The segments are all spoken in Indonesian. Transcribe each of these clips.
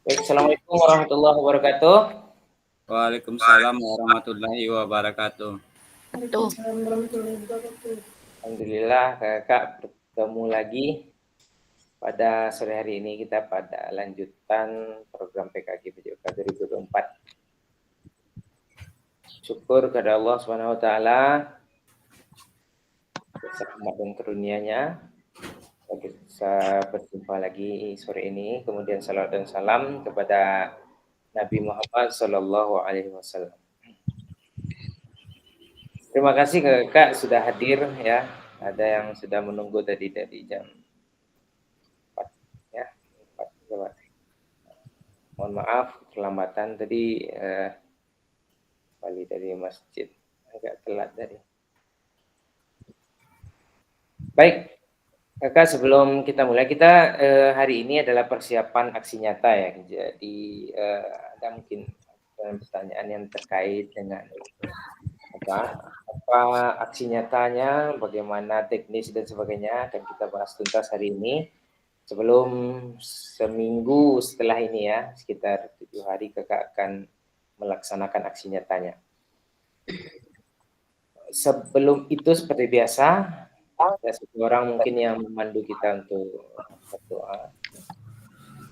Baik, Assalamualaikum warahmatullahi wabarakatuh. Waalaikumsalam warahmatullahi wabarakatuh. Tuh, Alhamdulillah kakak bertemu lagi pada sore hari ini kita pada lanjutan program PKG PJOK 2024. Syukur kepada Allah Subhanahu wa taala atas rahmat dan karunia-Nya bisa berjumpa lagi sore ini. Kemudian salawat dan salam kepada Nabi Muhammad Sallallahu Alaihi Wasallam. Terima kasih kakak sudah hadir ya. Ada yang sudah menunggu tadi dari jam 4 ya, 4 lewat. Mohon maaf kelambatan tadi balik dari masjid agak telat tadi. Baik, kakak sebelum kita mulai kita hari ini adalah persiapan aksi nyata ya. Jadi ada mungkin pertanyaan yang terkait dengan apa aksi nyatanya, bagaimana teknis dan sebagainya akan kita bahas tuntas hari ini. Sebelum seminggu setelah ini ya, sekitar 7 hari kakak akan melaksanakan aksi nyatanya. Sebelum itu seperti biasa, ada satu orang mungkin yang memandu kita untuk berdoa.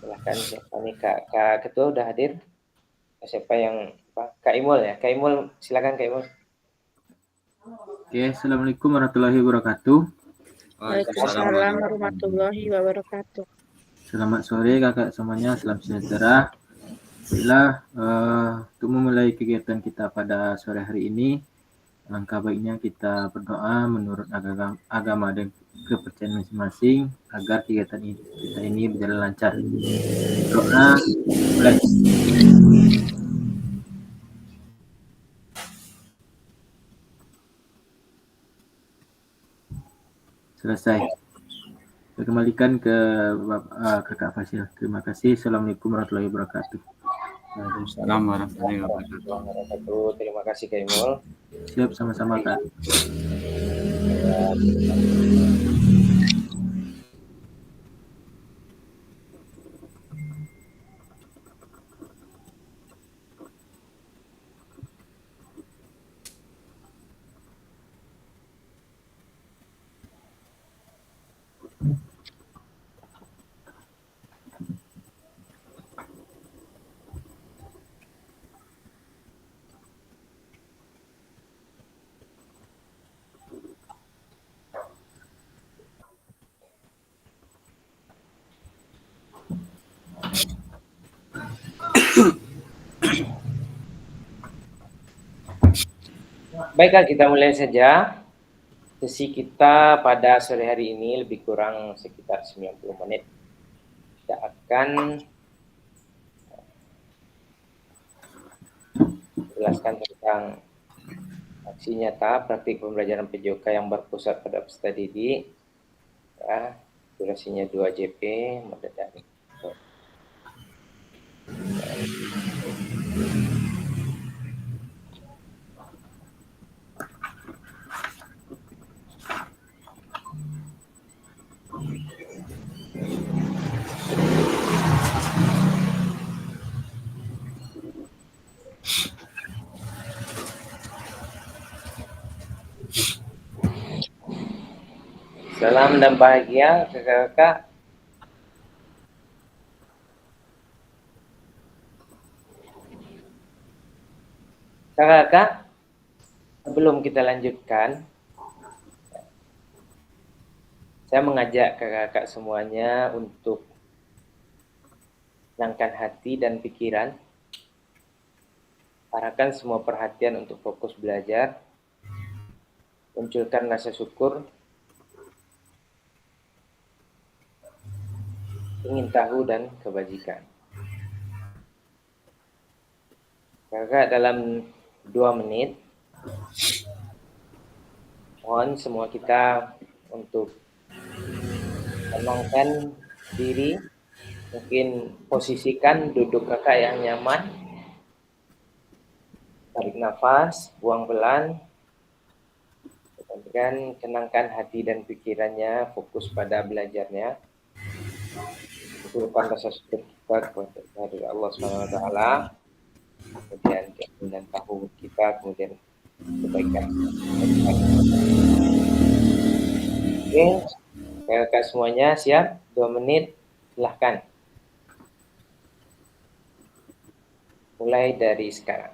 Silahkan siapa nih Kak Ketua udah hadir? Siapa yang Kak Imul ya? Kak Imul, silakan Kak Imul. Oke, Assalamualaikum warahmatullahi wabarakatuh. Waalaikumsalam warahmatullahi wabarakatuh. Selamat sore kakak semuanya, salam sejahtera. Baiklah, untuk memulai kegiatan kita pada sore hari ini, langkah baiknya kita berdoa menurut agama dan kepercayaan masing-masing agar kegiatan kita ini berjalan lancar. Doa mulai. Selesai. Saya kembalikan ke kakak Fasil. Terima kasih. Assalamualaikum warahmatullahi wabarakatuh. Waalaikumsalam warahmatullahi wabarakatuh. Terima kasih Kak Imul. Siap, sama-sama Kak. Baiklah, kita mulai saja. Sesi kita pada sore hari ini lebih kurang sekitar 90 menit. Kita akan jelaskan tentang aksi nyata praktik pembelajaran PJOK yang berpusat pada peserta didik. Ya, durasinya 2 JP, dari Salam dan bahagia kakak-kakak. Kakak-kakak, sebelum kita lanjutkan, saya mengajak kakak-kakak semuanya untuk tenangkan hati dan pikiran. Arahkan semua perhatian untuk fokus belajar. Munculkan rasa syukur. Ingin tahu dan kebajikan. Kakak dalam 2 menit, mohon semua kita untuk tenangkan diri, mungkin posisikan duduk kakak yang nyaman, tarik nafas, buang pelan, tenangkan hati dan pikirannya, fokus pada belajarnya. Cukupkan rasa syukur kita kepada Allah Subhanahu wa taala, kemudian keyakinan tahu kita, kemudian kebaikan. Oke, kakak semuanya siap? 2 menit, silahkan. Mulai dari sekarang.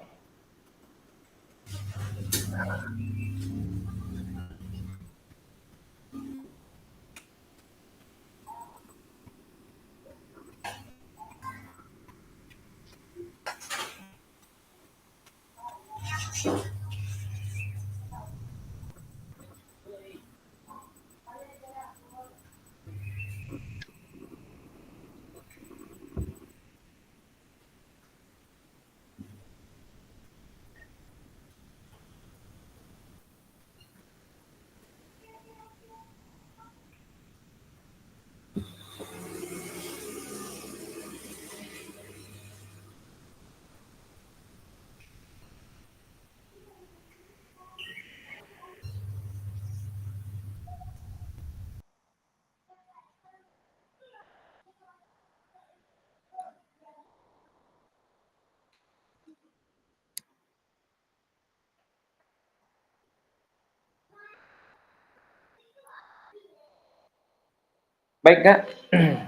Baik, Kak.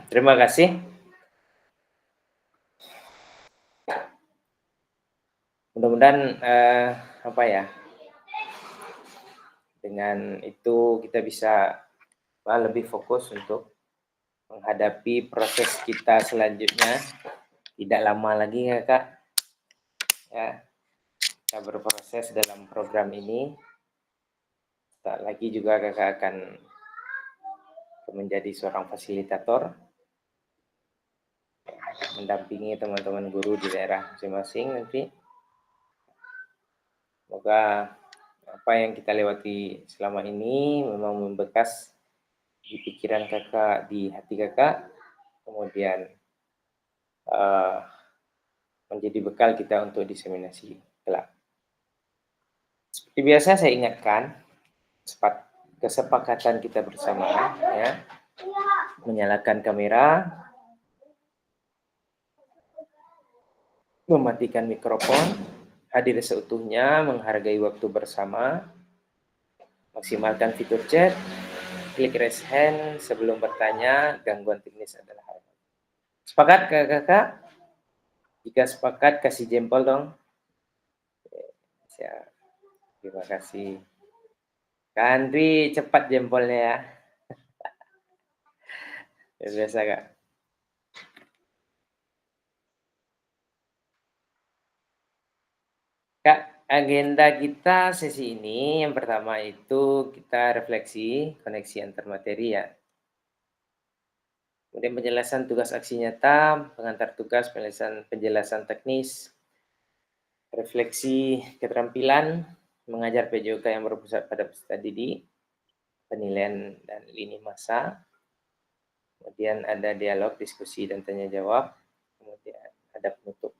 Terima kasih. Mudah-mudahan dengan itu kita bisa lebih fokus untuk menghadapi proses kita selanjutnya. Tidak lama lagi ya, Kak. Ya, kita berproses dalam program ini. Tak lagi juga Kakak akan menjadi seorang fasilitator, mendampingi teman-teman guru di daerah masing-masing nanti. Semoga apa yang kita lewati selama ini memang membekas di pikiran Kakak, di hati Kakak, kemudian menjadi bekal kita untuk diseminasi kelak. Seperti biasa saya ingatkan kesepakatan kita bersama, ya, menyalakan kamera, mematikan mikrofon, hadir seutuhnya, menghargai waktu bersama, maksimalkan fitur chat, klik raise hand sebelum bertanya, gangguan teknis adalah hal. Sepakat kakak-kakak? Jika sepakat kasih jempol dong. Siap. Terima kasih. Kak Andri cepat jempolnya ya. Biasa Kak. Kak, agenda kita sesi ini yang pertama itu kita refleksi koneksi antar materi ya. Kemudian penjelasan tugas aksi nyata, pengantar tugas, penjelasan teknis, refleksi keterampilan, mengajar PJOK yang berpusat pada peserta didik, penilaian dan lini masa, kemudian ada dialog, diskusi, dan tanya jawab, kemudian ada penutup.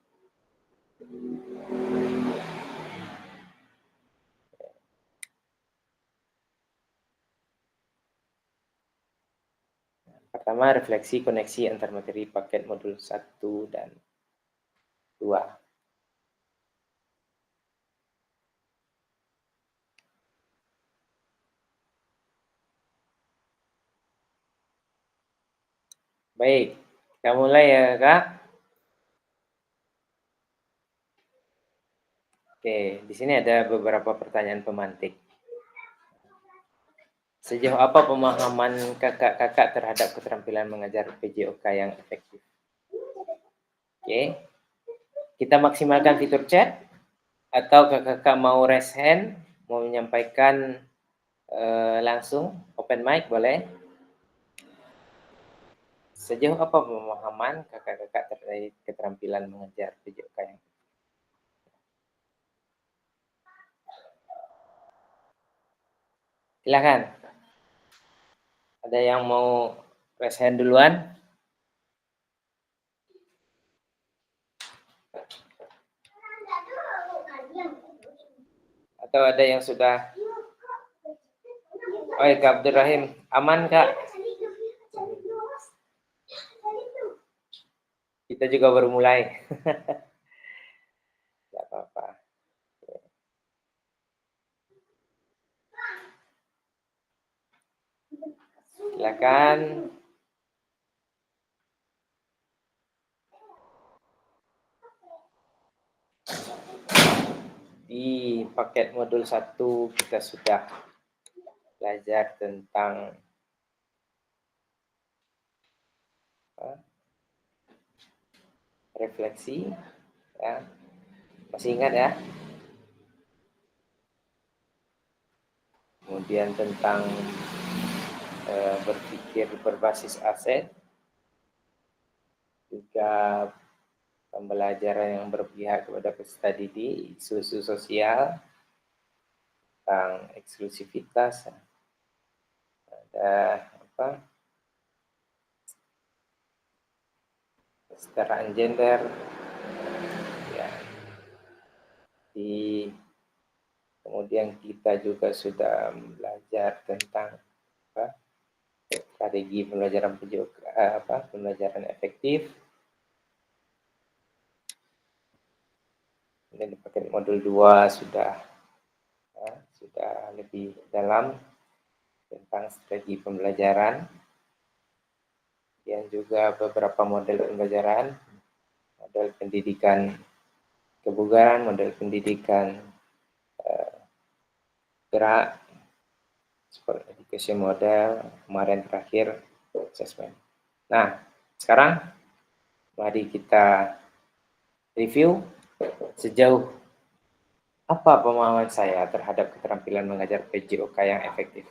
Pertama, refleksi koneksi antar materi paket modul 1 dan 2. Baik, kita mulai ya Kak. Oke, di sini ada beberapa pertanyaan pemantik. Sejauh apa pemahaman kakak-kakak terhadap keterampilan mengajar PJOK yang efektif? Oke, kita maksimalkan fitur chat, atau kakak-kakak mau raise hand, mau menyampaikan langsung, open mic boleh. Sejauh apa pemahaman kakak-kakak terkait keterampilan mengajar PJOK yang efektif? Silakan. Ada yang mau raise hand duluan? Atau ada yang sudah? Kak Abdul Rahim, aman Kak? Kita juga baru mulai. Tidak apa-apa. Silakan. Di paket modul 1 kita sudah belajar tentang refleksi, ya. Masih ingat ya? Kemudian tentang berpikir berbasis aset, juga pembelajaran yang berpihak kepada peserta didik, isu-isu sosial, tentang eksklusivitas, ada kesetaraan gender, ya. Kemudian kita juga sudah belajar tentang strategi pembelajaran pembelajaran efektif. Kemudian di paket modul 2 sudah lebih dalam tentang strategi pembelajaran, dan juga beberapa model pembelajaran, model pendidikan kebugaran, model pendidikan gerak, sport education model, kemarin terakhir assessment. Nah, sekarang mari kita review sejauh apa pemahaman saya terhadap keterampilan mengajar PJOK yang efektif.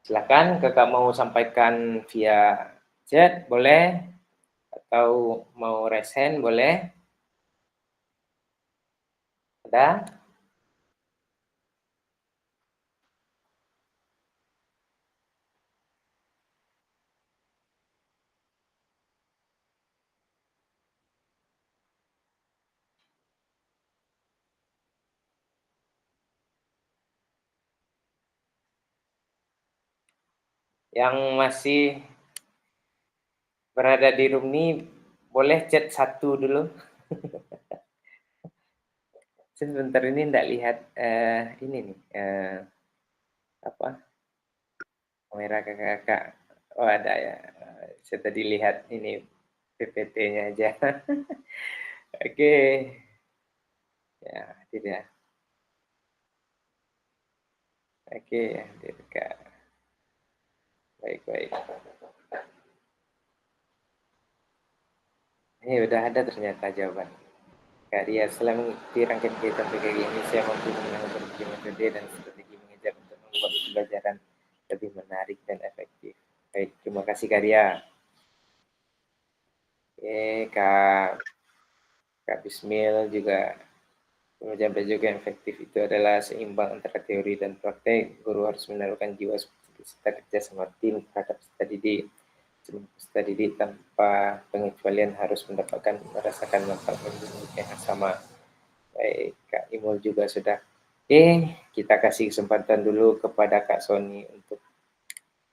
Silakan kakak mau sampaikan via chat boleh, atau mau raise hand boleh. Ada? Yang masih berada di room ini boleh chat 1 dulu. Sebentar ini enggak lihat ini nih kamera kakak-kakak. Oh ada ya. Saya tadi lihat ini PPT-nya aja. Oke. Ya, tidak. Oke, Kak. Baik. Ini udah ada ternyata jawaban. Kak Ria, setelah mengikuti rangkaian kegiatan PKG ini, saya mampu mengenal berbagai metode dan strategi mengajar untuk membuat pembelajaran lebih menarik dan efektif. Baik, terima kasih Kak Ria. Kak Bismil juga, pembelajaran PJOK yang efektif itu adalah seimbang antara teori dan praktek. Guru harus menaruhkan jiwa serta kerja sama tim terhadap peserta didik. Semua peserta didik tanpa pengecualian harus merasakan manfaat yang sama. Baik, Kak Imul juga sudah. Oke, kita kasih kesempatan dulu kepada Kak Sony untuk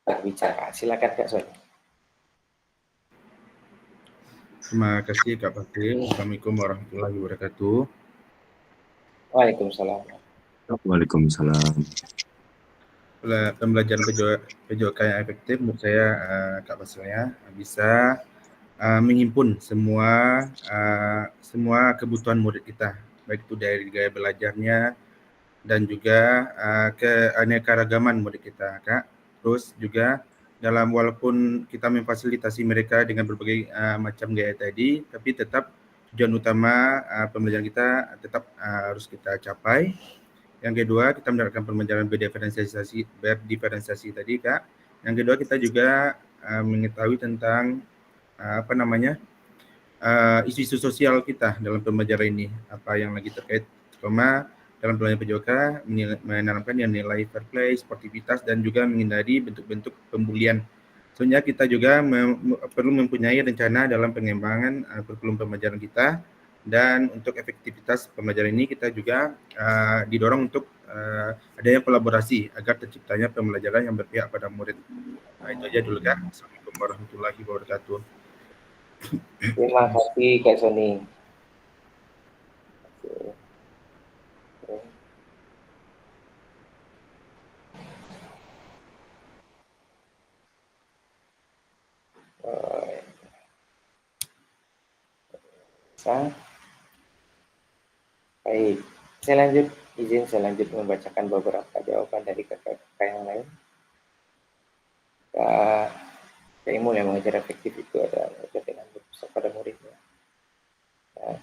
berbicara. Silakan Kak Sony. Terima kasih Kak Fakir. Assalamualaikum warahmatullahi wabarakatuh. Waalaikumsalam. Waalaikumsalam. Pembelajaran PJOK yang efektif menurut saya Kak Basilnya bisa menghimpun semua kebutuhan murid kita, baik itu dari gaya belajarnya dan juga keanekaragaman murid kita, Kak. Terus juga walaupun kita memfasilitasi mereka dengan berbagai macam gaya tadi, tapi tetap tujuan utama pembelajaran kita tetap harus kita capai. Yang kedua, kita menerapkan pembelajaran berdiferensiasi tadi, Kak. Yang kedua, kita juga mengetahui tentang isu-isu sosial kita dalam pembelajaran ini, apa yang lagi terkait, dalam pembelajaran PJOK menanamkan nilai fair play, sportivitas, dan juga menghindari bentuk-bentuk pembulian. Sebenarnya kita juga perlu mempunyai rencana dalam pengembangan kurikulum pembelajaran kita, dan untuk efektivitas pembelajaran ini kita juga didorong untuk adanya kolaborasi agar terciptanya pembelajaran yang berpihak pada murid. Nah, itu aja dulu Kak. Assalamualaikum warahmatullahi wabarakatuh. Terima kasih Kak Sony. Baik, izin saya lanjut membacakan beberapa jawaban dari kakak-kakak yang lain. Kak Imul yang mengajar efektif itu ada dengan berpusat pada muridnya. Ya,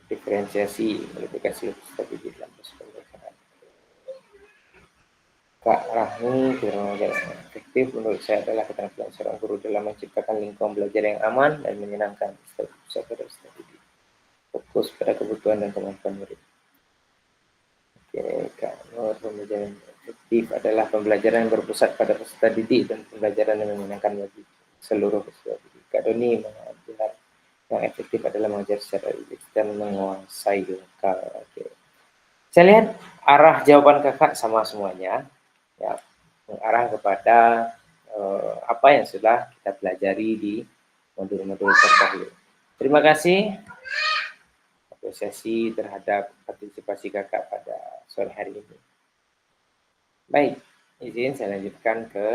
diferensiasi modifikasi strategi dalam proses pembelajaran. Kak Rahmi, cara mengajar yang efektif menurut saya adalah keterampilan seorang guru dalam menciptakan lingkungan belajar yang aman dan menyenangkan. Pusat pada strategi, fokus pada kebutuhan dan kemampuan murid. Oke, Kak Nur, pembelajaran efektif adalah pembelajaran yang berpusat pada peserta didik dan pembelajaran yang menyenangkan bagi seluruh peserta didik. Kak Doni mengajar yang efektif adalah mengajar secara didik dan menguasai lokal. Oke. Saya lihat arah jawaban kakak sama semuanya, ya, mengarah kepada apa yang sudah kita pelajari di modul-modul terdahulu. Terima kasih apresiasi terhadap partisipasi kakak pada sore hari ini. Baik, izin saya lanjutkan ke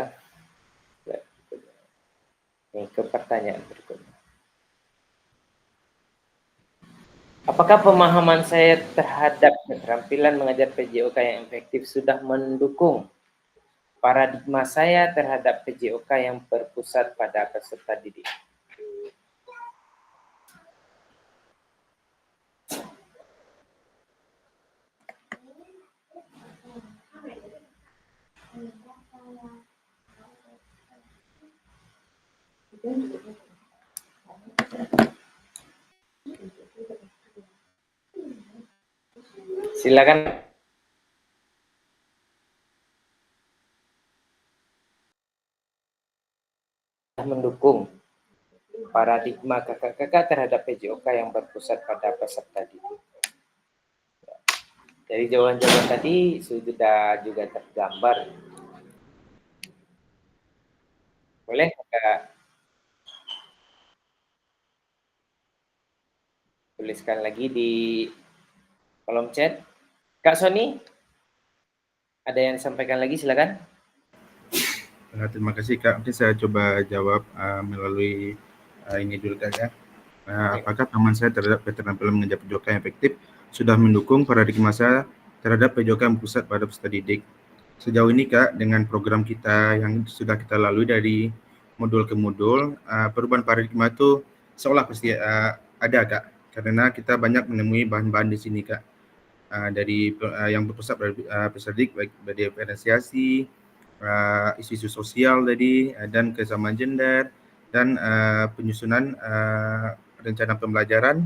pertanyaan berikutnya. Apakah pemahaman saya terhadap keterampilan mengajar PJOK yang efektif sudah mendukung paradigma saya terhadap PJOK yang berpusat pada peserta didik? Silakan. Mendukung paradigma kakak-kakak terhadap PJOK yang berpusat pada peserta didik. Dari jawaban-jawaban tadi sudah juga tergambar. Boleh kakak tuliskan lagi di kolom chat. Kak Sony, ada yang disampaikan lagi, silakan. Terima kasih Kak. Mungkin saya coba jawab melalui ini dulu Kak ya. Apakah pemahaman saya terhadap keterampilan mengajar PJOK yang efektif sudah mendukung paradigma saya terhadap PJOK yang pusat pada peserta didik? Sejauh ini Kak, dengan program kita yang sudah kita lalui dari modul ke modul, perubahan paradigma itu seolah pasti ada Kak, karena kita banyak menemui bahan-bahan di sini Kak, dari yang berpusat pada peserta didik, baik dari diferensiasi, isu-isu sosial tadi, dan kesamaan gender, dan penyusunan rencana pembelajaran.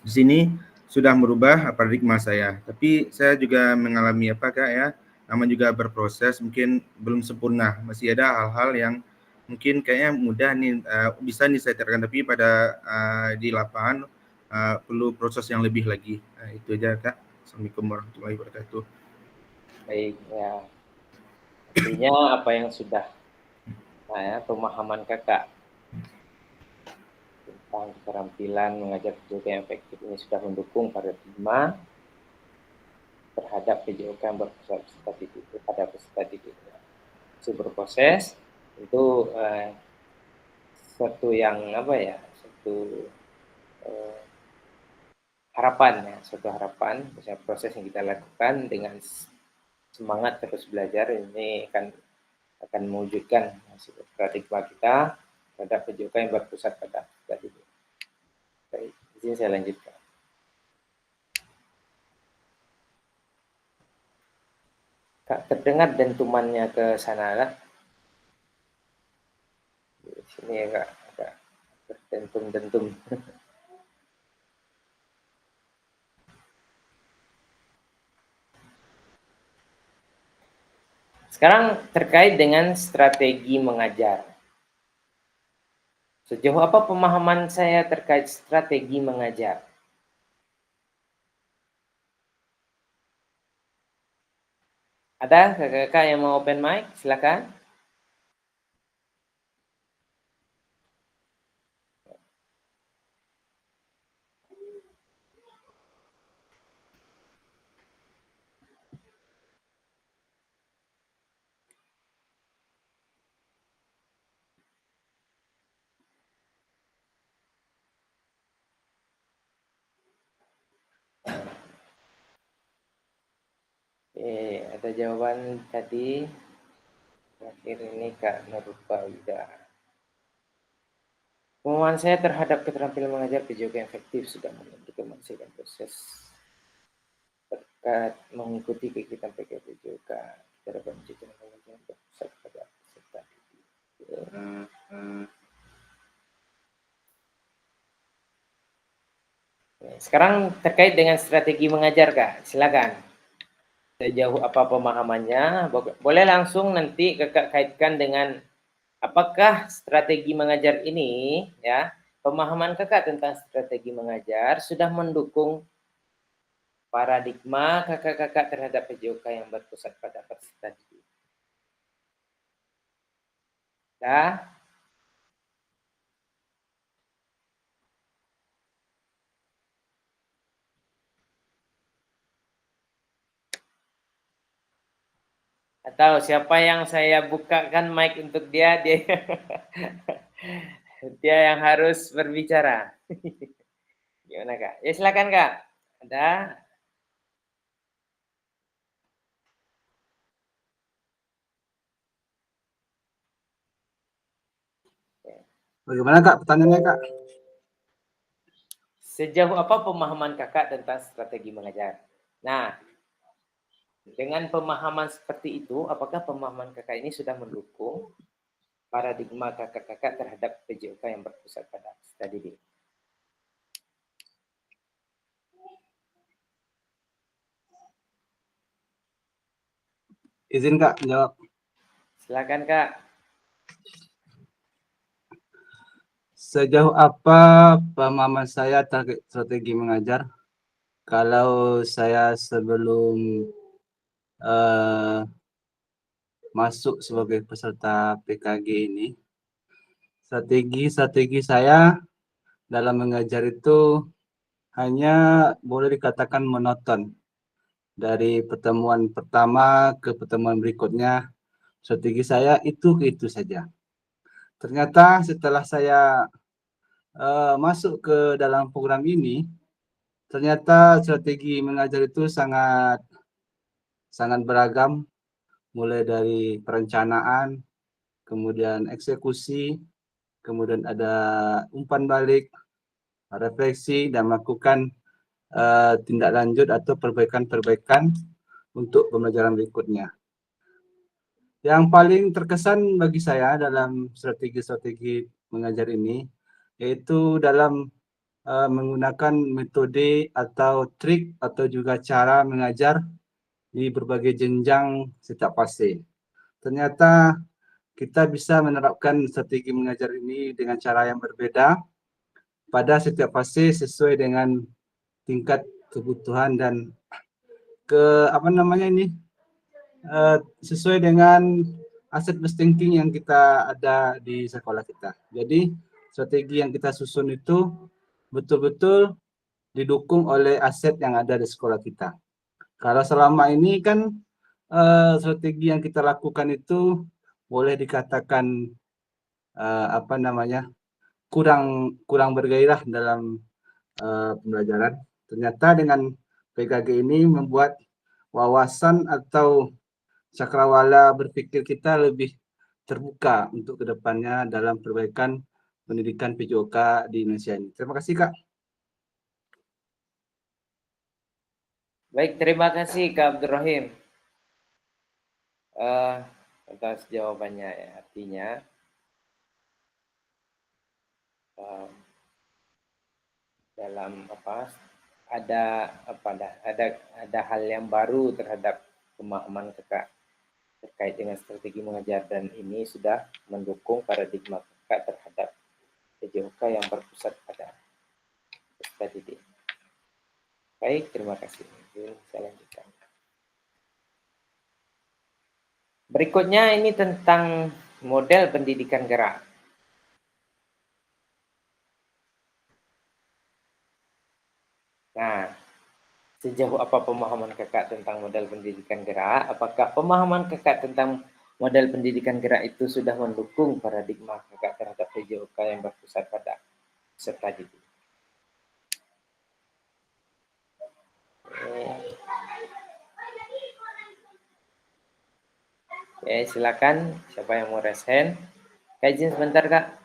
Di sini sudah merubah paradigma saya. Tapi saya juga mengalami apa Kak ya, namanya juga berproses, mungkin belum sempurna. Masih ada hal-hal yang mungkin kayaknya mudah nih, bisa nih saya terapkan, tapi pada di lapangan perlu proses yang lebih lagi. Itu aja Kak. Assalamualaikum warahmatullahi wabarakatuh. Baik, ya. Artinya apa yang sudah pemahaman kakak tentang keterampilan mengajar PJOK yang efektif ini sudah mendukung paradigma terhadap PJOK yang berpusat pada peserta didik. Itu berproses, itu suatu yang suatu harapan, misalnya proses yang kita lakukan dengan semangat terus belajar ini akan mewujudkan paradigma kita terhadap PJOK yang berpusat pada peserta didik. Baik, izin saya lanjutkan. Kak, terdengar dentumannya ke sana lah. Di sini ya Kak, ada berdentum-dentum. Sekarang terkait dengan strategi mengajar. Sejauh apa pemahaman saya terkait strategi mengajar? Ada kakak-kakak yang mau open mic? Silakan. Ada jawaban tadi. Terakhir ini Kak Nurfaidah. Pemahaman saya terhadap keterampilan mengajar PJOK yang efektif sudah menentukan menghasilkan proses berkat mengikuti kegiatan PJOK. Kita dapat menciptakan pengajaran berpusat pada peserta didik. Sekarang terkait dengan strategi mengajar Kak, silakan. Sejauh apa pemahamannya, boleh langsung nanti Kakak kaitkan dengan apakah strategi mengajar ini, ya, pemahaman Kakak tentang strategi mengajar sudah mendukung paradigma kakak-kakak terhadap PJOK yang berpusat pada peserta didik. Dah? Atau siapa yang saya bukakan mic untuk dia dia yang harus berbicara. Gimana Kak? Ya silakan Kak. Ada? Bagaimana Kak pertanyaannya Kak? Sejauh apa pemahaman Kakak tentang strategi mengajar? Nah, dengan pemahaman seperti itu, apakah pemahaman Kakak ini sudah mendukung paradigma kakak-kakak terhadap PJOK yang berpusat pada peserta didik? Izin Kak jawab. Silakan Kak. Sejauh apa pemahaman saya terkait strategi mengajar? Kalau saya sebelum masuk sebagai peserta PKG ini, strategi saya dalam mengajar itu hanya boleh dikatakan monoton. Dari pertemuan pertama ke pertemuan berikutnya, strategi saya itu saja. Ternyata setelah saya masuk ke dalam program ini, ternyata strategi mengajar itu sangat beragam, mulai dari perencanaan, kemudian eksekusi, kemudian ada umpan balik, refleksi, dan melakukan tindak lanjut atau perbaikan-perbaikan untuk pembelajaran berikutnya. Yang paling terkesan bagi saya dalam strategi-strategi mengajar ini, yaitu dalam menggunakan metode atau trik atau juga cara mengajar di berbagai jenjang setiap fase. Ternyata kita bisa menerapkan strategi mengajar ini dengan cara yang berbeda pada setiap fase sesuai dengan tingkat kebutuhan dan sesuai dengan aset based thinking yang kita ada di sekolah kita. Jadi strategi yang kita susun itu betul-betul didukung oleh aset yang ada di sekolah kita. Kalau selama ini kan strategi yang kita lakukan itu boleh dikatakan kurang bergairah dalam pembelajaran. Ternyata dengan PKG ini membuat wawasan atau cakrawala berpikir kita lebih terbuka untuk kedepannya dalam perbaikan pendidikan PJOK di Indonesia ini. Terima kasih Kak. Baik, terima kasih Kak Abdul Rahim atas jawabannya. Ya. Artinya dalam ada hal yang baru terhadap pemahaman Kakak terkait dengan strategi mengajar, dan ini sudah mendukung paradigma Kakak terhadap PJOK yang berpusat pada peserta didik. Baik, terima kasih. Saya lanjutkan. Berikutnya ini tentang model pendidikan gerak. Nah, sejauh apa pemahaman Kakak tentang model pendidikan gerak? Apakah pemahaman Kakak tentang model pendidikan gerak itu sudah mendukung paradigma Kakak terhadap PJOK yang berpusat pada peserta didik? Silakan siapa yang mau raise hand. Kak izin sebentar Kak.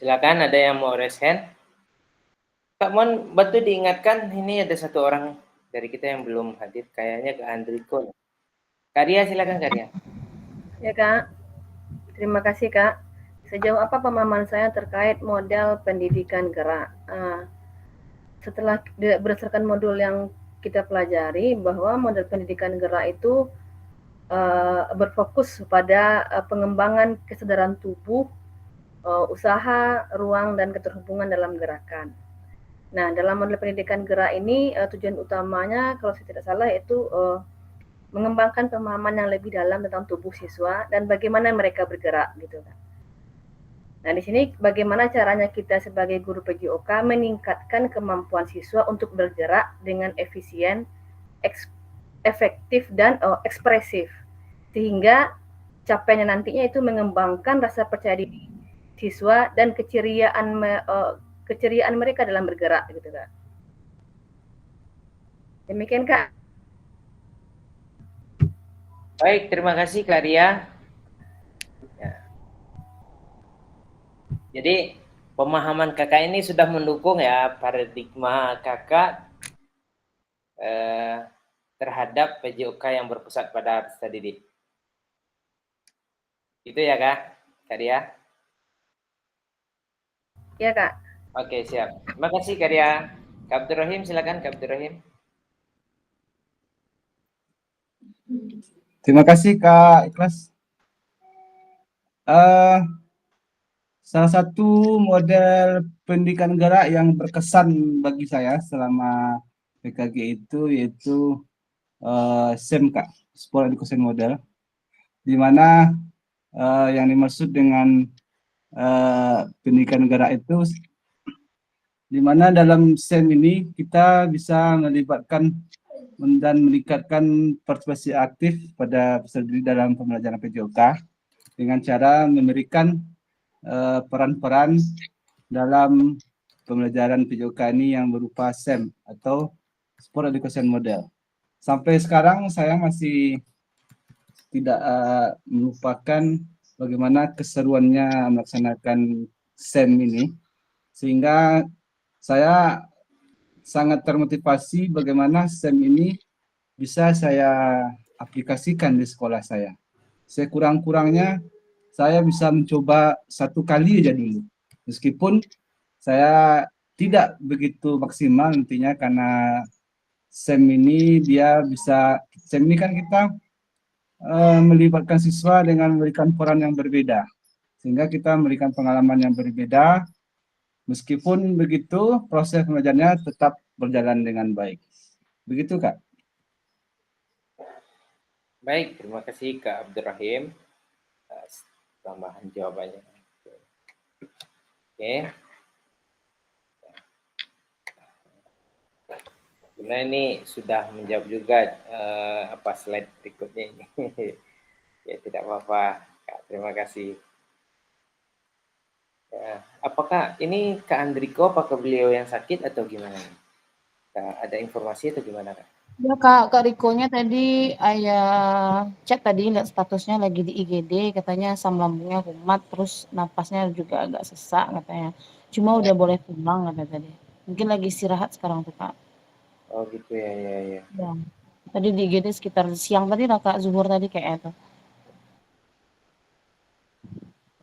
Silakan ada yang mau raise hand. Kak mohon bantu diingatkan, ini ada satu orang dari kita yang belum hadir, kayaknya Kak Andriko. Karya silakan Karya. Ya Kak, terima kasih Kak. Sejauh apa pemahaman saya terkait model pendidikan gerak? Setelah berdasarkan modul yang kita pelajari bahwa model pendidikan gerak itu berfokus pada pengembangan kesadaran tubuh, usaha, ruang, dan keterhubungan dalam gerakan. Nah, dalam model pendidikan gerak ini tujuan utamanya kalau saya tidak salah yaitu mengembangkan pemahaman yang lebih dalam tentang tubuh siswa dan bagaimana mereka bergerak gitu kan. Nah, di sini bagaimana caranya kita sebagai guru PJOK meningkatkan kemampuan siswa untuk bergerak dengan efisien, efektif dan ekspresif sehingga capaiannya nantinya itu mengembangkan rasa percaya diri siswa dan keceriaan mereka dalam bergerak gitu kan. Demikian Kak. Baik, terima kasih Karya. Ya. Jadi pemahaman kakak ini sudah mendukung ya paradigma kakak terhadap PJOK yang berpusat pada peserta didik. Itu ya Kak, Karya? Iya Kak. Oke, siap. Terima kasih Karya. Kak Abdurrahim, silakan Kak Abdurrahim. Terima kasih Kak Ikhlas. Salah satu model pendidikan gerak yang berkesan bagi saya selama PKG itu yaitu SEM Kak, Sport Education Model, di mana yang dimaksud dengan pendidikan gerak itu di mana dalam SEM ini kita bisa melibatkan dan meningkatkan partisipasi aktif pada peserta didik dalam pembelajaran PJOK dengan cara memberikan peran-peran dalam pembelajaran PJOK ini yang berupa SEM atau Sport Education Model. Sampai sekarang saya masih tidak melupakan bagaimana keseruannya melaksanakan SEM ini, sehingga saya sangat termotivasi bagaimana SEM ini bisa saya aplikasikan di sekolah saya. Sekurang-kurangnya saya bisa mencoba 1 kali aja dulu. Meskipun saya tidak begitu maksimal nantinya karena SEM ini SEM ini kan kita melibatkan siswa dengan memberikan peran yang berbeda. Sehingga kita memberikan pengalaman yang berbeda. Meskipun begitu, proses pembelajarannya tetap berjalan dengan baik. Begitu, Kak. Baik, terima kasih Kak Abdurrahim atas tambahan jawabannya. Oke. Sebenarnya ini sudah menjawab juga slide berikutnya ini. Ya tidak apa-apa, Kak. Terima kasih. Ya, apakah ini Kak Andriko, apakah beliau yang sakit atau gimana? Ada informasi atau gimana Kak? Ya Kak Rikonya tadi ayah cek tadi lihat statusnya lagi di IGD, katanya asam lambungnya kumat, terus napasnya juga agak sesak katanya. Cuma udah boleh pulang katanya tadi. Mungkin lagi istirahat sekarang tuh Kak. Oh gitu ya. Ya. Tadi di IGD sekitar siang tadi lah Kak, zuhur tadi kayaknya tuh.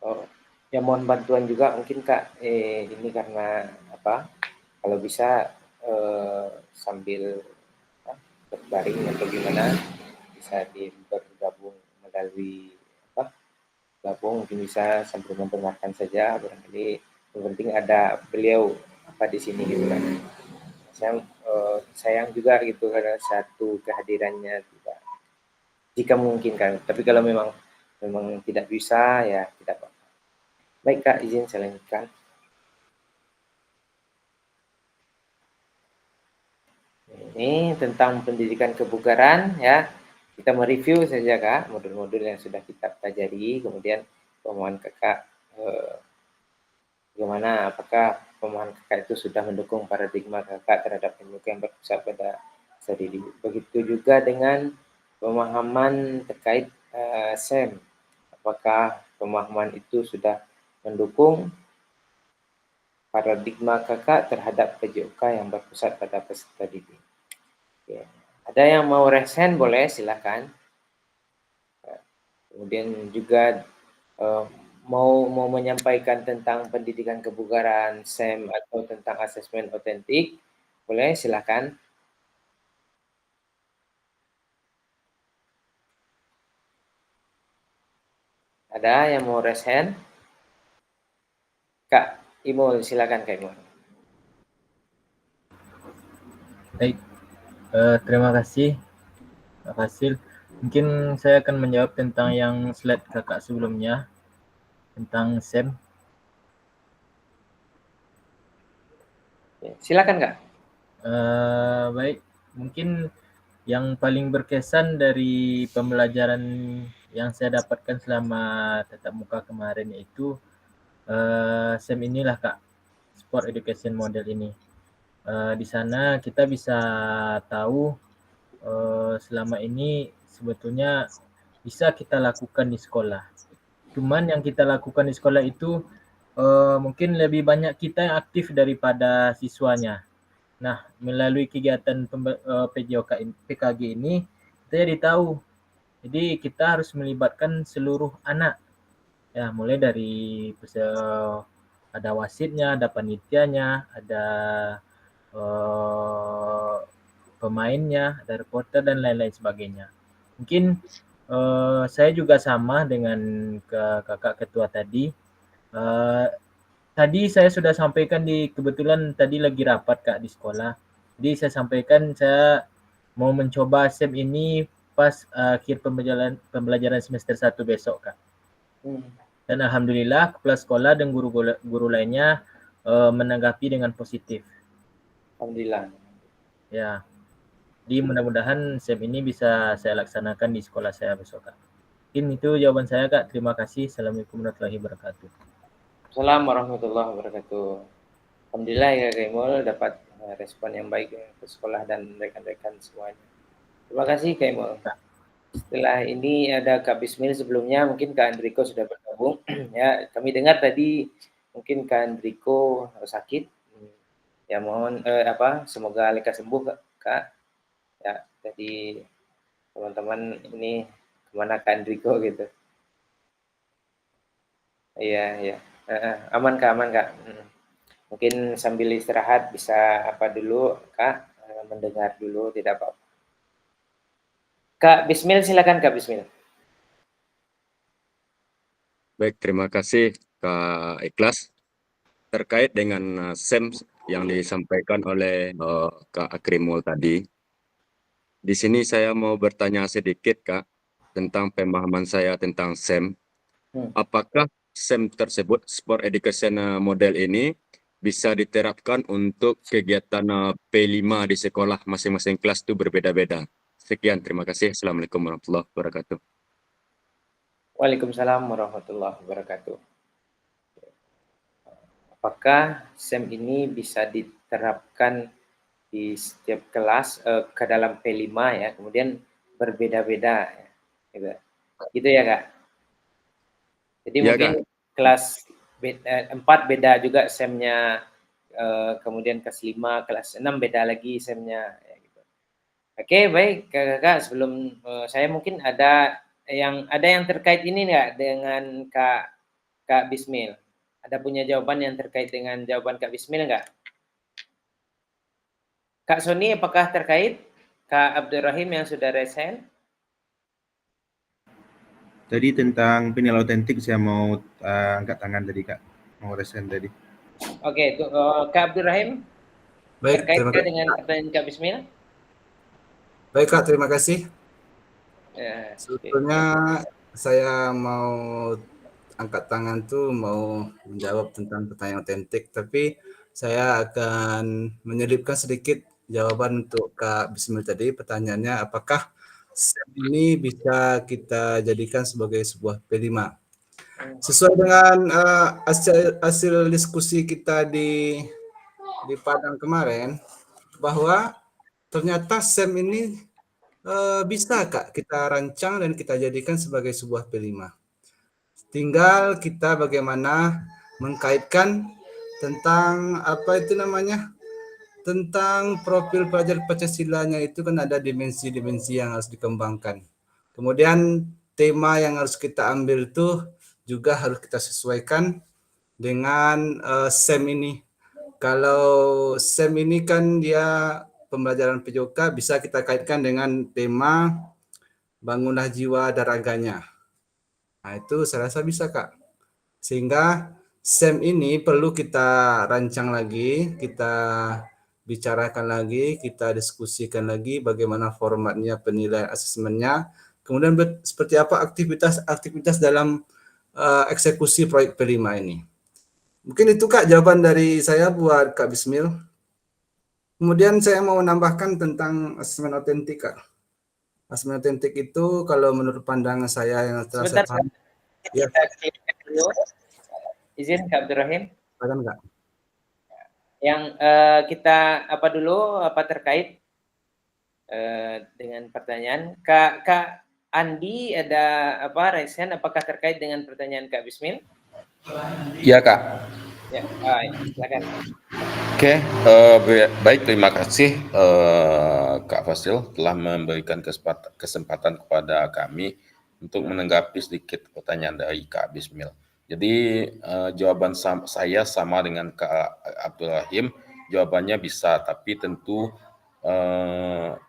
Oh, ya mohon bantuan juga mungkin Kak, ini karena apa, kalau bisa sambil berbaring atau gimana, bisa bergabung melalui apa, gabung mungkin bisa sambil mendengarkan saja, barangkali yang penting ada beliau apa di sini gitu kan. Sayang juga gitu karena satu kehadirannya tidak, jika memungkinkan. Tapi kalau memang tidak bisa ya tidak apa-apa. Baik Kak, izin saya lanjutkan. Ini tentang pendidikan kebugaran ya. Kita mereview saja Kak, modul-modul yang sudah kita pelajari, kemudian pemahaman Kakak bagaimana, apakah pemahaman Kakak itu sudah mendukung paradigma Kakak terhadap ilmu yang berpusat pada diri. Begitu juga dengan pemahaman terkait SEM. Apakah pemahaman itu sudah mendukung paradigma Kakak terhadap PJOK yang berpusat pada peserta didik. Ya. Ada yang mau resen boleh silakan. Kemudian juga mau menyampaikan tentang pendidikan kebugaran SEM atau tentang asesmen otentik, boleh silakan. Ada yang mau resen? Kak Imul, silakan Kak Imul. Baik, terima kasih Kak Fasil. Mungkin saya akan menjawab tentang yang slide kakak sebelumnya tentang SEM. Silakan Kak. Baik, mungkin yang paling berkesan dari pembelajaran yang saya dapatkan selama tatap muka kemarin yaitu SEM inilah Kak, Sport Education Model ini. Di sana kita bisa tahu selama ini sebetulnya bisa kita lakukan di sekolah. Cuman yang kita lakukan di sekolah itu mungkin lebih banyak kita yang aktif daripada siswanya. Nah, melalui kegiatan PKG ini kita jadi tahu. Jadi kita harus melibatkan seluruh anak. Ya, mulai dari ada wasitnya, ada panitianya, ada pemainnya, ada reporter dan lain-lain sebagainya. Mungkin saya juga sama dengan kakak ketua tadi. Tadi saya sudah sampaikan kebetulan tadi lagi rapat Kak di sekolah. Jadi saya sampaikan saya mau mencoba SEM ini pas akhir pembelajaran semester 1 besok Kak. Dan alhamdulillah kepala sekolah dan guru lainnya menanggapi dengan positif. Alhamdulillah. Ya. Jadi mudah-mudahan SEM ini bisa saya laksanakan di sekolah saya besok Kak. Mungkin itu jawaban saya Kak. Terima kasih. Assalamualaikum warahmatullahi wabarakatuh. Assalamualaikum warahmatullahi wabarakatuh. Alhamdulillah ya Kak Imul dapat respon yang baik ke sekolah dan rekan-rekan semuanya. Terima kasih Kak Imul. Setelah ini ada Kak Bismil sebelumnya, mungkin Kak Andriko sudah bergabung. Ya, kami dengar tadi mungkin Kak Andriko sakit. Ya mohon semoga lekas sembuh Kak. Ya, jadi teman-teman ini kemana Kak Andriko gitu. Iya. Aman Kak. Mungkin sambil istirahat bisa dulu Kak, mendengar dulu tidak apa-apa. Kak Bismil silakan Kak Bismil. Baik, terima kasih Kak Ikhlas. Terkait dengan SEM yang disampaikan oleh Kak Akrimul tadi, di sini saya mau bertanya sedikit Kak tentang pemahaman saya tentang SEM. Apakah SEM tersebut, Sport Education Model ini, bisa diterapkan untuk kegiatan P5 di sekolah masing-masing kelas itu berbeda-beda? Sekian, terima kasih. Assalamualaikum warahmatullahi wabarakatuh. Waalaikumsalam warahmatullahi wabarakatuh. Apakah SEM ini bisa diterapkan di setiap kelas ke dalam P5 ya, kemudian berbeda-beda ya. Gitu ya Kak? Jadi ya, mungkin Kak, kelas 4 beda juga SEM-nya, kemudian kelas 5, kelas 6 beda lagi SEM-nya ya gitu. Oke, baik Kakak, sebelum saya mungkin ada yang terkait ini nggak dengan Kak Bismil? Ada punya jawaban yang terkait dengan jawaban Kak Bismil nggak? Kak Sony, apakah terkait Kak Abdurrahim yang sudah resen? Tadi tentang penilaian otentik saya mau angkat tangan tadi Kak, mau resen tadi. Oke, Kak Abdurrahim, Baik, terima terkaitkah kasih. dengan pertanyaan Kak Bismil? Baik Kak, terima kasih. Ya, Sebetulnya saya mau angkat tangan tuh mau menjawab tentang pertanyaan otentik, tapi saya akan menyelipkan sedikit jawaban untuk Kak Bismil tadi. Pertanyaannya, apakah SEM ini bisa kita jadikan sebagai sebuah P5? Sesuai dengan hasil diskusi kita di Padang kemarin, bahwa ternyata SEM ini bisa Kak kita rancang dan kita jadikan sebagai sebuah P5. Tinggal kita bagaimana mengkaitkan tentang apa itu namanya, tentang profil pelajar Pancasilanya itu kan ada dimensi-dimensi yang harus dikembangkan. Kemudian tema yang harus kita ambil tuh juga harus kita sesuaikan dengan SEM ini. Kalau SEM ini kan dia pembelajaran PJOK bisa kita kaitkan dengan tema bangunlah jiwa dan raganya. Nah, itu saya rasa bisa, Kak. Sehingga SEM ini perlu kita rancang lagi, kita bicarakan lagi, kita diskusikan lagi bagaimana formatnya, penilaian asesmennya, kemudian seperti apa aktivitas-aktivitas dalam eksekusi proyek P5 ini. Mungkin itu Kak jawaban dari saya buat Kak Bismil. Kemudian saya mau menambahkan tentang asesmen otentik Kak. Asesmen otentik itu kalau menurut pandangan saya yang telah saya paham. Ya. Izin Kak Abdurrahim. Silakan Kak. Yang kita apa dulu apa terkait dengan pertanyaan Kak Andi ada apa resen apakah terkait dengan pertanyaan Kak Bismil? Iya Kak. Ya, silakan. Oke, baik terima kasih Kak Fasil telah memberikan kesempatan kepada kami untuk menanggapi sedikit pertanyaan dari Kak Bismil. Jadi jawaban saya sama dengan Kak Abdurrahim, jawabannya bisa, tapi tentu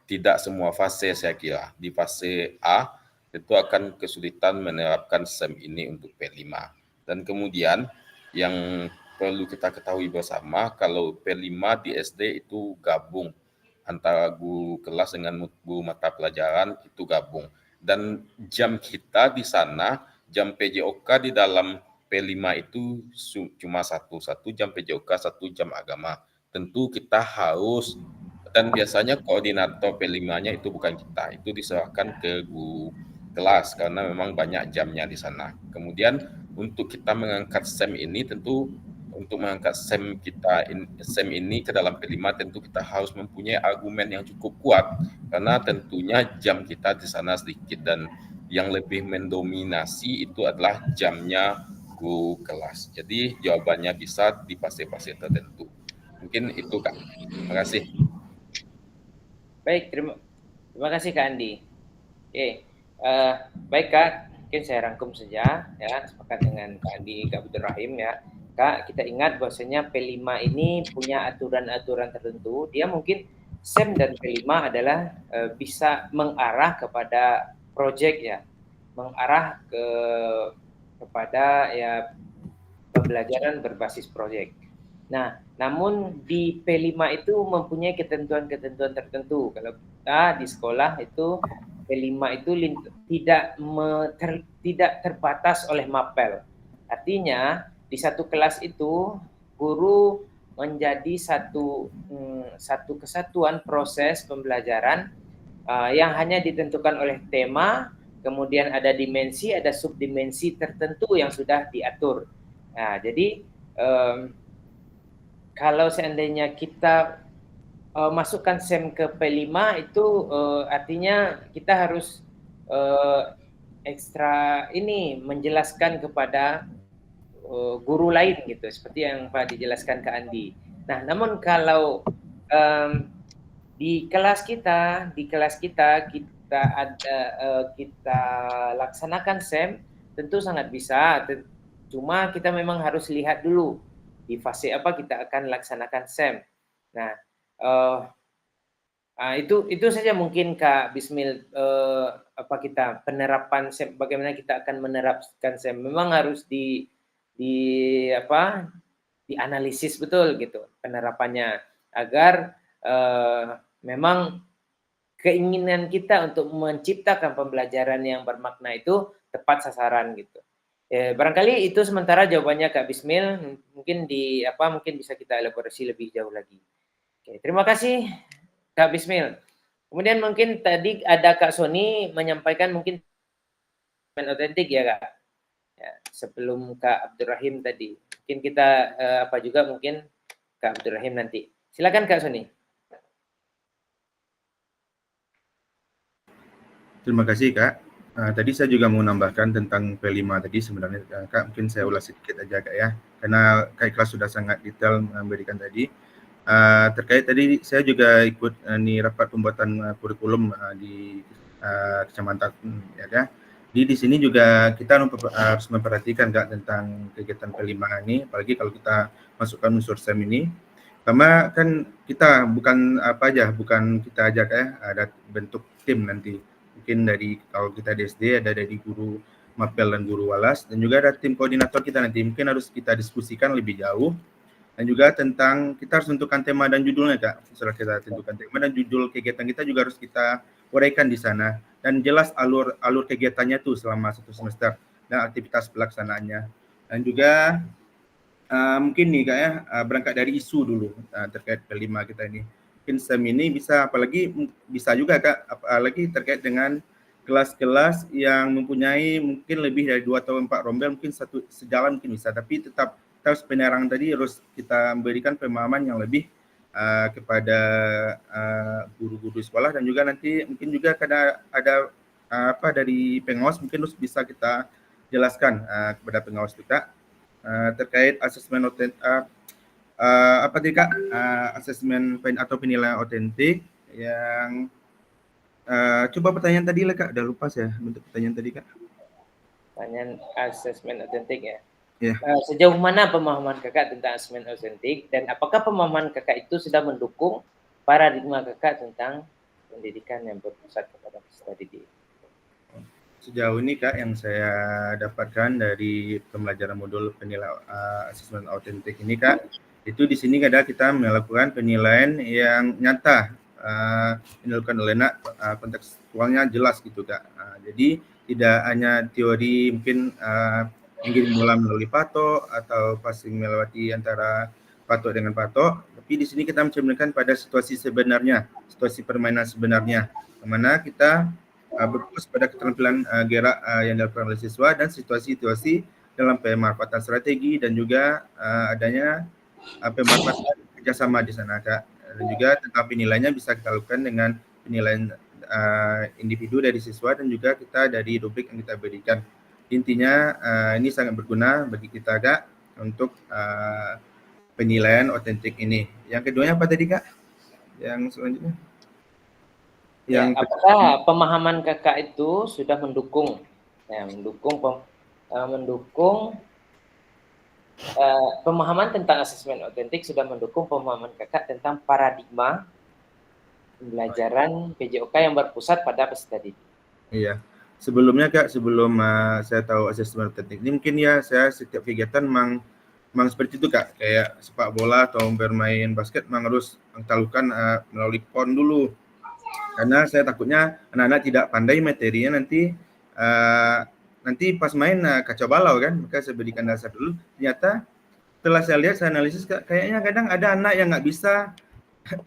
tidak semua fase saya kira. Di fase A itu akan kesulitan menerapkan SEM ini untuk P5. Dan kemudian yang perlu kita ketahui bersama kalau P5 di SD itu gabung antara guru kelas dengan guru mata pelajaran itu gabung. Dan jam kita di sana, jam PJOK di dalam P5 itu cuma satu jam PJOK, 1 jam agama. Tentu kita harus, dan biasanya koordinator P5-nya itu bukan kita, itu diserahkan ke guru kelas karena memang banyak jamnya di sana. Kemudian untuk kita mengangkat SEM ini tentu untuk mengangkat SEM ini ke dalam P5 tentu kita harus mempunyai argumen yang cukup kuat karena tentunya jam kita di sana sedikit dan yang lebih mendominasi itu adalah jamnya guru kelas. Jadi jawabannya bisa di fase-fase tertentu. Mungkin itu Kak. Terima kasih. Baik, terima kasih Kak Andi. Oke, baik Kak, mungkin saya rangkum saja ya, sepakat dengan Kak Andi, Kak Abdurrahim ya. Kak, kita ingat bahwasanya P5 ini punya aturan-aturan tertentu. Dia mungkin SEM dan P5 adalah bisa mengarah kepada proyek ya, mengarah kepada ya pembelajaran berbasis proyek. Nah, namun di P5 itu mempunyai ketentuan-ketentuan tertentu. Kalau kita di sekolah itu P5 itu tidak terbatas oleh mapel. Artinya di satu kelas itu guru menjadi satu kesatuan proses pembelajaran yang hanya ditentukan oleh tema, kemudian ada dimensi, ada subdimensi tertentu yang sudah diatur. Nah, jadi kalau seandainya kita masukkan SEM ke P5 itu artinya kita harus ekstra ini menjelaskan kepada guru lain gitu, seperti yang Pak dijelaskan ke Andi. Nah, namun kalau di kelas kita kita laksanakan SEM, tentu sangat bisa. Cuma kita memang harus lihat dulu di fase apa kita akan laksanakan SEM. Nah, itu saja mungkin Kak Bismil, apa kita penerapan SEM, bagaimana kita akan menerapkan SEM. Memang harus dianalisis betul gitu penerapannya agar memang keinginan kita untuk menciptakan pembelajaran yang bermakna itu tepat sasaran gitu. Barangkali itu sementara jawabannya Kak Bismil. Mungkin mungkin bisa kita elaborasi lebih jauh lagi. Oke, terima kasih Kak Bismil. Kemudian mungkin tadi ada Kak Sony menyampaikan mungkin otentik ya Kak. Ya, sebelum Kak Abdurrahim tadi. Mungkin kita juga mungkin Kak Abdurrahim nanti. Silakan Kak Sony. Terima kasih Kak. Tadi saya juga mau menambahkan tentang P5 tadi sebenarnya Kak, mungkin saya ulas sedikit aja Kak ya, karena Kak Ikhlas sudah sangat detail memberikan tadi. Terkait tadi saya juga ikut rapat pembuatan kurikulum di kecamatan ya Kak. Di sini juga kita harus memperhatikan Kak tentang kegiatan P5 ini, apalagi kalau kita masukkan unsur SEM ini. Pertama kan kita bukan kita aja Kak ya, ada bentuk tim nanti. Mungkin kalau kita di SD ada dari guru mapel dan guru walas, dan juga ada tim koordinator kita nanti, mungkin harus kita diskusikan lebih jauh. Dan juga tentang kita harus tentukan tema dan judulnya Kak. Setelah kita tentukan tema dan judul kegiatan kita juga harus kita uraikan di sana, dan jelas alur kegiatannya tuh selama 1 semester dan aktivitas pelaksanaannya. Dan juga mungkin nih Kak ya, berangkat dari isu dulu terkait P5 kita ini. Mungkin SEM ini bisa juga Kak, apalagi terkait dengan kelas-kelas yang mempunyai mungkin lebih dari 2 atau 4 rombel, mungkin sejalan mungkin bisa, tapi tetap terus penerangan tadi harus kita memberikan pemahaman yang lebih kepada guru-guru sekolah, dan juga nanti mungkin juga ada dari pengawas, mungkin harus bisa kita jelaskan kepada pengawas kita terkait asesmen asesmen atau penilaian otentik yang coba pertanyaan tadi lah Kak, udah lupa saya bentuk pertanyaan tadi Kak. Pertanyaan asesmen otentik ya. Yeah. Sejauh mana pemahaman Kakak tentang asesmen otentik, dan apakah pemahaman Kakak itu sudah mendukung paradigma Kakak tentang pendidikan yang berpusat kepada peserta didik? Sejauh ini Kak, yang saya dapatkan dari pembelajaran modul penilaian asesmen otentik ini Kak, itu di sini ada kita melakukan penilaian yang nyata, dilakukan oleh kontekstualnya jelas gitu Kak. Jadi tidak hanya teori mungkin yang dimulai melalui patok atau passing melewati antara patok dengan patok, tapi di sini kita mencerminkan pada situasi sebenarnya, situasi permainan sebenarnya, di mana kita berfokus pada keterampilan gerak yang dilakukan oleh siswa dan situasi-situasi dalam pemanfaatan strategi, dan juga adanya pemanfaatan kerjasama di sana Kak. Dan juga tentang penilaiannya bisa kita lakukan dengan penilaian individu dari siswa, dan juga kita dari rubrik yang kita berikan. Intinya ini sangat berguna bagi kita Kak untuk penilaian otentik ini. Yang keduanya apa tadi Kak? Yang selanjutnya? Apakah pemahaman Kakak itu sudah mendukung pemahaman tentang asesmen otentik sudah mendukung pemahaman Kakak tentang paradigma pembelajaran PJOK yang berpusat pada peserta didik? Iya. Sebelumnya Kak, sebelum saya tahu asesmen otentik ini, mungkin ya saya setiap kegiatan memang seperti itu Kak, kayak sepak bola atau bermain basket memang harus mengtalukan melalui PON dulu, karena saya takutnya anak-anak tidak pandai materinya, nanti pas main kacau balau kan. Maka saya berikan dasar dulu. Ternyata setelah saya lihat, saya analisis kayaknya kadang ada anak yang nggak bisa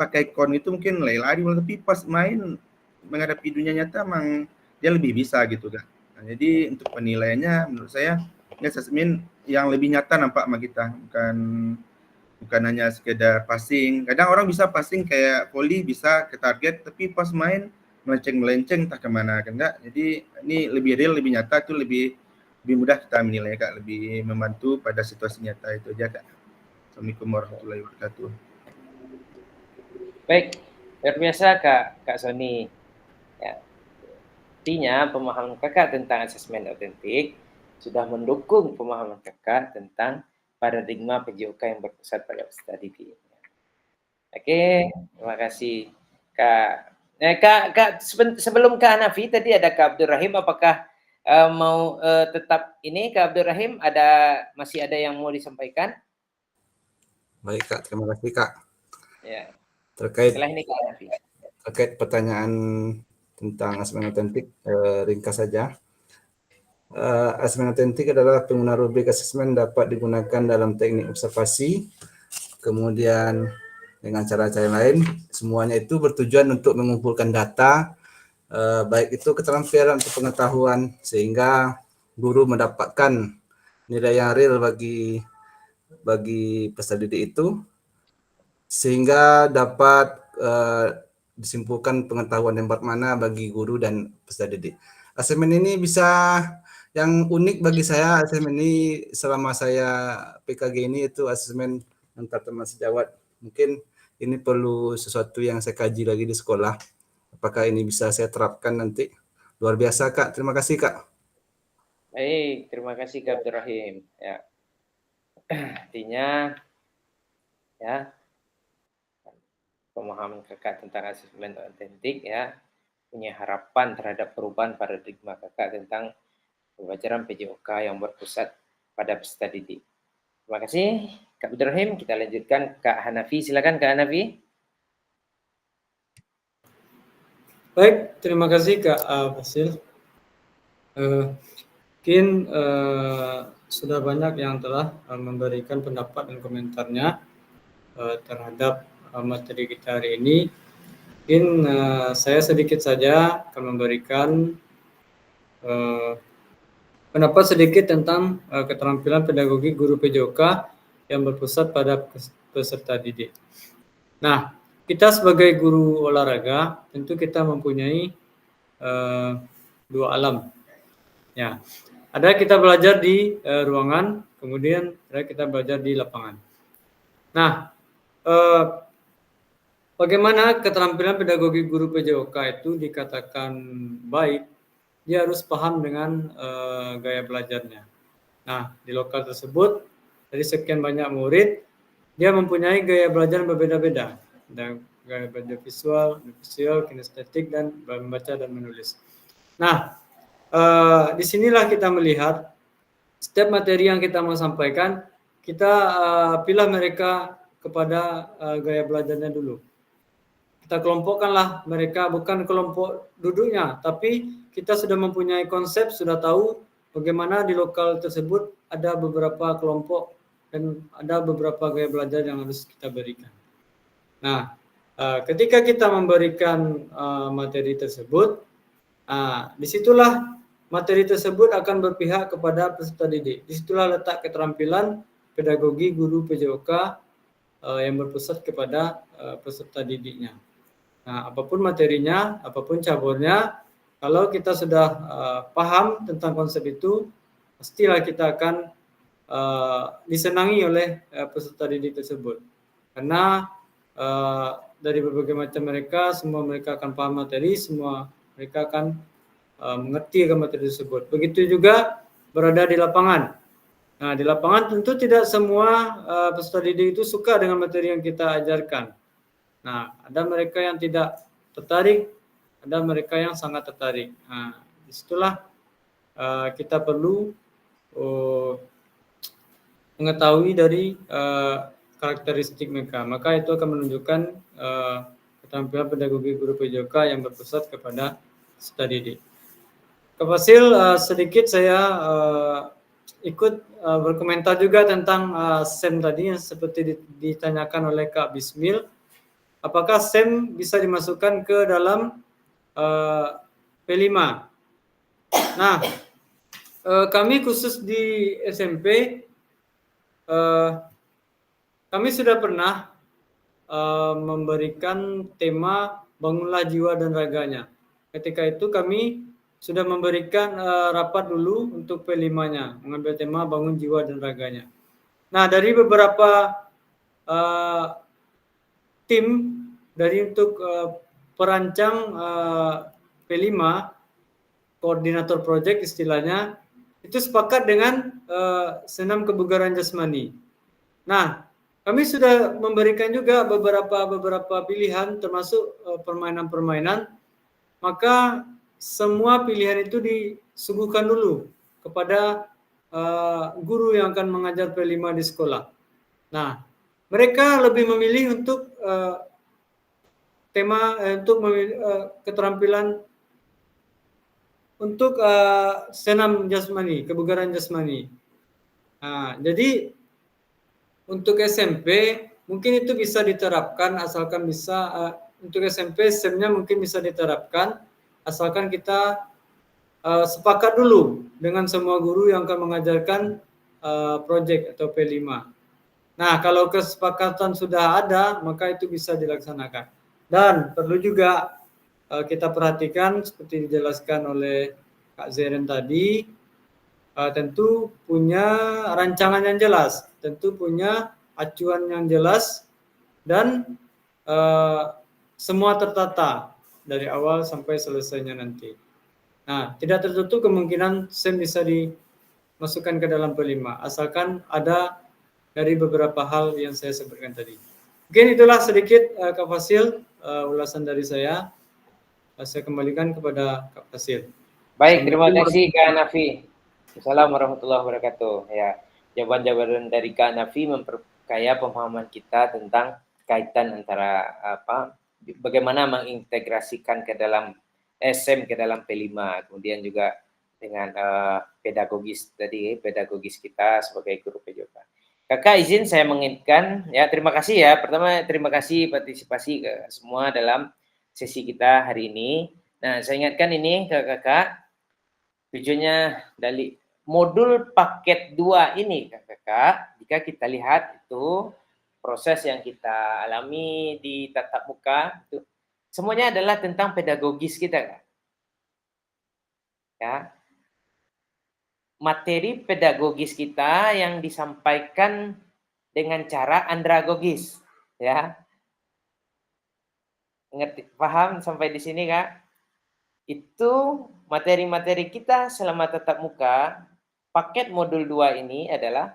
pakai kon itu, mungkin lari, tapi pas main menghadapi dunia nyata memang dia lebih bisa gitu kan. Nah, jadi untuk penilaiannya menurut saya asesmen yang lebih nyata nampak sama kita, bukan hanya sekedar passing. Kadang orang bisa passing kayak volley bisa ke target, tapi pas main melenceng entah kemana kan Kak. Jadi ini lebih real, lebih nyata, itu lebih mudah kita menilai Kak, lebih membantu pada situasi nyata itu aja Kak. Assalamualaikum warahmatullahi wabarakatuh. Baik, Luar biasa Kak Sony. Ya. Artinya pemahaman Kakak tentang asesmen autentik sudah mendukung pemahaman Kakak tentang paradigma PJOK yang berpusat pada peserta didik. Oke, terima kasih Kak. Kak sebelum Kak Hanafi tadi ada Kak Abdul Rahim, apakah mau tetap ini Kak Abdul Rahim, masih ada yang mau disampaikan? Baik Kak, terima kasih Kak. Ya. Terkait Setelah ini Kak Hanafi. Terkait pertanyaan tentang asesmen autentik, ringkas saja. Asesmen autentik adalah penggunaan rubrik asesmen dapat digunakan dalam teknik observasi, kemudian dengan cara-cara lain. Semuanya itu bertujuan untuk mengumpulkan data, baik itu keterampilan atau pengetahuan, sehingga guru mendapatkan nilai yang real bagi peserta didik itu, sehingga dapat disimpulkan pengetahuan yang bermakna bagi guru dan peserta didik. Asesmen ini yang unik bagi saya, asesmen ini selama saya PKG ini itu asesmen antar teman sejawat. Mungkin ini perlu sesuatu yang saya kaji lagi di sekolah. Apakah ini bisa saya terapkan nanti? Luar biasa Kak, terima kasih Kak. Baik, terima kasih Kak Abdul Rahim. Ya. Artinya ya pemahaman Kakak tentang asesmen autentik ya punya harapan terhadap perubahan paradigma Kakak tentang pembelajaran PJOK yang berpusat pada peserta didik. Terima kasih Kak Abdul Rahim. Kita lanjutkan Kak Hanafi. Silakan Kak Hanafi. Baik, terima kasih Kak Fasil. Mungkin sudah banyak yang telah memberikan pendapat dan komentarnya terhadap materi kita hari ini. Mungkin saya sedikit saja akan memberikan pendapat sedikit tentang keterampilan pedagogi guru PJOK yang berpusat pada peserta didik. Nah, kita sebagai guru olahraga tentu kita mempunyai dua alam. Ya, ada kita belajar di ruangan, kemudian ada kita belajar di lapangan. Nah, bagaimana keterampilan pedagogi guru PJOK itu dikatakan baik? Dia harus paham dengan gaya belajarnya. Nah, di lokal tersebut dari sekian banyak murid, dia mempunyai gaya belajar yang berbeda-beda. Ada gaya belajar visual, kinestetik, dan membaca dan menulis. Nah, disinilah kita melihat setiap materi yang kita mau sampaikan, kita pilih mereka kepada gaya belajarnya dulu. Kita kelompokkanlah mereka, bukan kelompok duduknya, tapi kita sudah mempunyai konsep, sudah tahu bagaimana di lokal tersebut ada beberapa kelompok dan ada beberapa gaya belajar yang harus kita berikan. Nah, ketika kita memberikan materi tersebut, disitulah materi tersebut akan berpihak kepada peserta didik. Disitulah letak keterampilan pedagogi guru PJOK yang berpusat kepada peserta didiknya. Nah, apapun materinya, apapun caburnya, kalau kita sudah paham tentang konsep itu, pastilah kita akan disenangi oleh peserta didik tersebut. Karena dari berbagai macam mereka, semua mereka akan paham materi, semua mereka akan mengerti akan materi tersebut. Begitu juga berada di lapangan. Nah, di lapangan tentu tidak semua peserta didik itu suka dengan materi yang kita ajarkan. Nah, ada mereka yang tidak tertarik, ada mereka yang sangat tertarik. Nah, disitulah kita perlu mengetahui dari karakteristik mereka. Maka itu akan menunjukkan keterampilan pedagogi guru PJOK yang berpusat kepada peserta didik. Kefasil sedikit saya ikut berkomentar juga tentang SEM tadi yang seperti ditanyakan oleh Kak Bismil. Apakah SEM bisa dimasukkan ke dalam P5? Nah, kami khusus di SMP, kami sudah pernah memberikan tema bangunlah jiwa dan raganya. Ketika itu kami sudah memberikan rapat dulu untuk P5-nya, mengambil tema bangun jiwa dan raganya. Nah, dari beberapa tim dari untuk perancang P5, koordinator proyek istilahnya, itu sepakat dengan senam kebugaran jasmani. Nah, kami sudah memberikan juga beberapa pilihan termasuk permainan-permainan, maka semua pilihan itu disuguhkan dulu kepada guru yang akan mengajar P5 di sekolah. Nah, mereka lebih memilih untuk tema untuk keterampilan untuk senam jasmani, kebugaran jasmani. Nah, jadi untuk SMP mungkin itu bisa diterapkan asalkan bisa untuk SMP SEM-nya mungkin bisa diterapkan asalkan kita sepakat dulu dengan semua guru yang akan mengajarkan proyek atau P5. Nah, kalau kesepakatan sudah ada, maka itu bisa dilaksanakan. Dan perlu juga kita perhatikan seperti dijelaskan oleh Kak Zeren tadi, tentu punya rancangan yang jelas, tentu punya acuan yang jelas, dan semua tertata dari awal sampai selesainya nanti. Nah, tidak tertutup kemungkinan SEM bisa dimasukkan ke dalam P5, asalkan ada dari beberapa hal yang saya sebutkan tadi. Mungkin itulah sedikit Kak Fasil, ulasan dari saya. Saya kembalikan kepada Kak Fasil. Baik, terima kasih Kak Nafi. Assalamualaikum warahmatullahi wabarakatuh. Ya, jawaban-jawaban dari Kak Nafi memperkaya pemahaman kita tentang kaitan antara bagaimana mengintegrasikan ke dalam SM ke dalam P5, kemudian juga dengan pedagogis kita sebagai guru PJOK. Kakak izin saya mengingatkan, ya terima kasih ya. Pertama terima kasih partisipasi ke semua dalam sesi kita hari ini. Nah, saya ingatkan ini ke kakak, tujuannya dari modul paket 2 ini kakak, jika kita lihat itu proses yang kita alami di tatap muka, itu semuanya adalah tentang pedagogis kita, Kak. Ya. Materi pedagogis kita yang disampaikan dengan cara andragogis, ya. Ngerti, paham sampai di sini, Kak? Itu materi-materi kita selama tatap muka, paket modul 2 ini adalah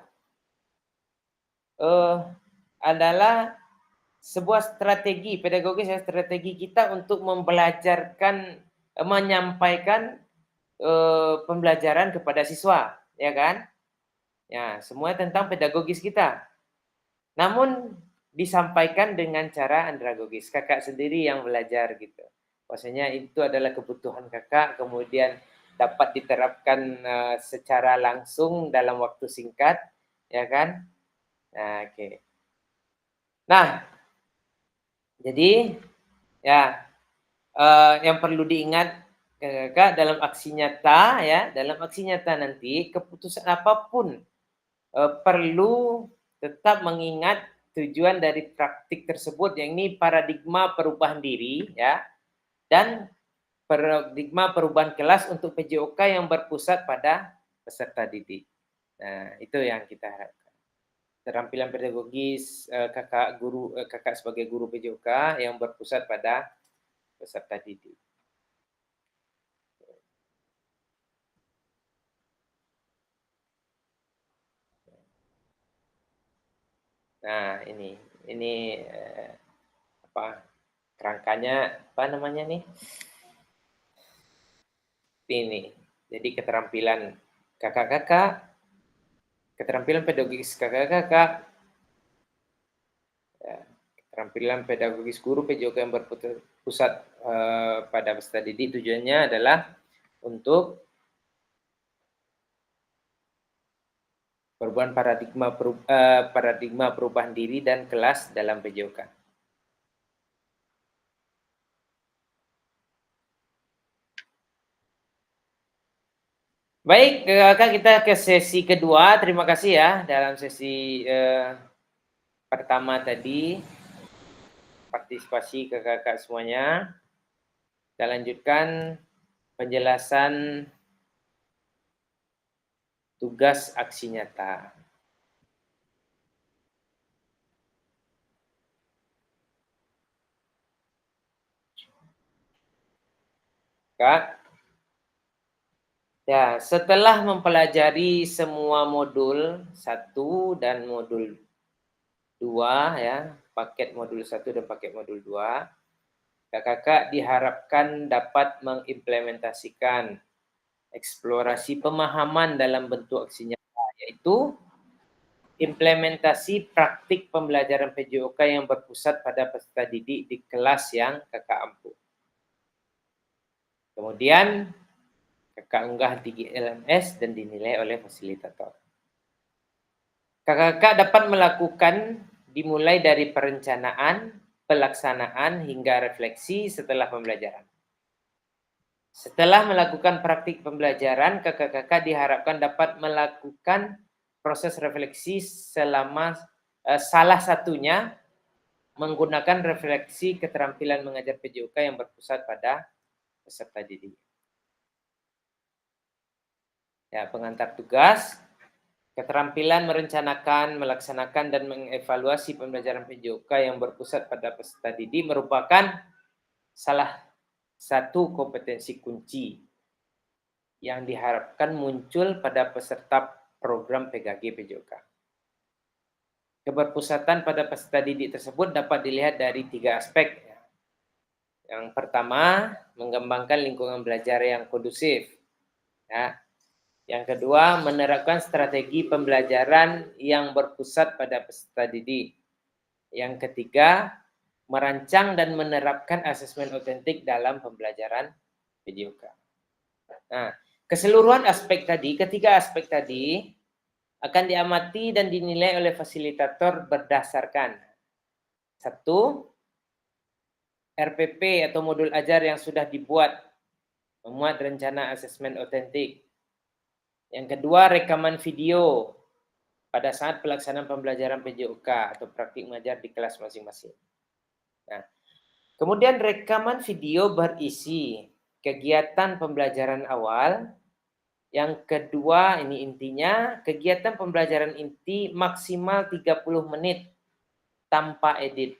sebuah strategi pedagogis, strategi kita untuk menyampaikan pembelajaran kepada siswa, ya kan? Ya, semua tentang pedagogis kita. Namun disampaikan dengan cara andragogis. Kakak sendiri yang belajar gitu. Maksudnya itu adalah kebutuhan kakak, kemudian dapat diterapkan secara langsung dalam waktu singkat, ya kan? Nah, oke. Nah, jadi ya yang perlu diingat kakak dalam aksi nyata, ya, dalam aksi nyata nanti keputusan apapun perlu tetap mengingat tujuan dari praktik tersebut, yang ini paradigma perubahan diri, ya, dan paradigma perubahan kelas untuk PJOK yang berpusat pada peserta didik. Nah, itu yang kita harapkan. Keterampilan pedagogis kakak sebagai guru PJOK yang berpusat pada peserta didik. Nah, ini kerangkanya apa namanya nih? Ini. Jadi keterampilan kakak-kakak, keterampilan pedagogis kakak-kakak, keterampilan pedagogis guru PJOK yang berpusat pada peserta didik, tujuannya adalah untuk perubahan paradigma perubahan diri dan kelas dalam PJOK. Baik, kakak, kita ke sesi kedua. Terima kasih ya dalam sesi pertama tadi partisipasi kakak-kakak semuanya. Kita lanjutkan penjelasan tugas aksi nyata. Kak. Ya, setelah mempelajari semua modul 1 dan modul 2 ya, paket modul 1 dan paket modul 2, kakak diharapkan dapat mengimplementasikan eksplorasi pemahaman dalam bentuk aksi nyata, yaitu implementasi praktik pembelajaran PJOK yang berpusat pada peserta didik di kelas yang kakak ampu. Kemudian kakak unggah di LMS dan dinilai oleh fasilitator. Kakak dapat melakukan dimulai dari perencanaan, pelaksanaan, hingga refleksi setelah pembelajaran. Setelah melakukan praktik pembelajaran, kakak diharapkan dapat melakukan proses refleksi selama salah satunya menggunakan refleksi keterampilan mengajar PJOK yang berpusat pada peserta didik. Ya, pengantar tugas, keterampilan merencanakan, melaksanakan, dan mengevaluasi pembelajaran PJOK yang berpusat pada peserta didik merupakan salah satu kompetensi kunci yang diharapkan muncul pada peserta program PKG PJOK. Keberpusatan pada peserta didik tersebut dapat dilihat dari 3 aspek. Yang pertama, mengembangkan lingkungan belajar yang kondusif. Ya. Yang kedua, menerapkan strategi pembelajaran yang berpusat pada peserta didik. Yang ketiga, merancang dan menerapkan asesmen otentik dalam pembelajaran PJOK. Nah, keseluruhan aspek tadi, ketiga aspek tadi akan diamati dan dinilai oleh fasilitator berdasarkan 1. RPP atau modul ajar yang sudah dibuat, memuat rencana asesmen otentik. Yang kedua, rekaman video pada saat pelaksanaan pembelajaran PJOK atau praktik mengajar di kelas masing-masing. Nah, kemudian rekaman video berisi kegiatan pembelajaran awal. Yang kedua, ini intinya, kegiatan pembelajaran inti maksimal 30 menit tanpa edit.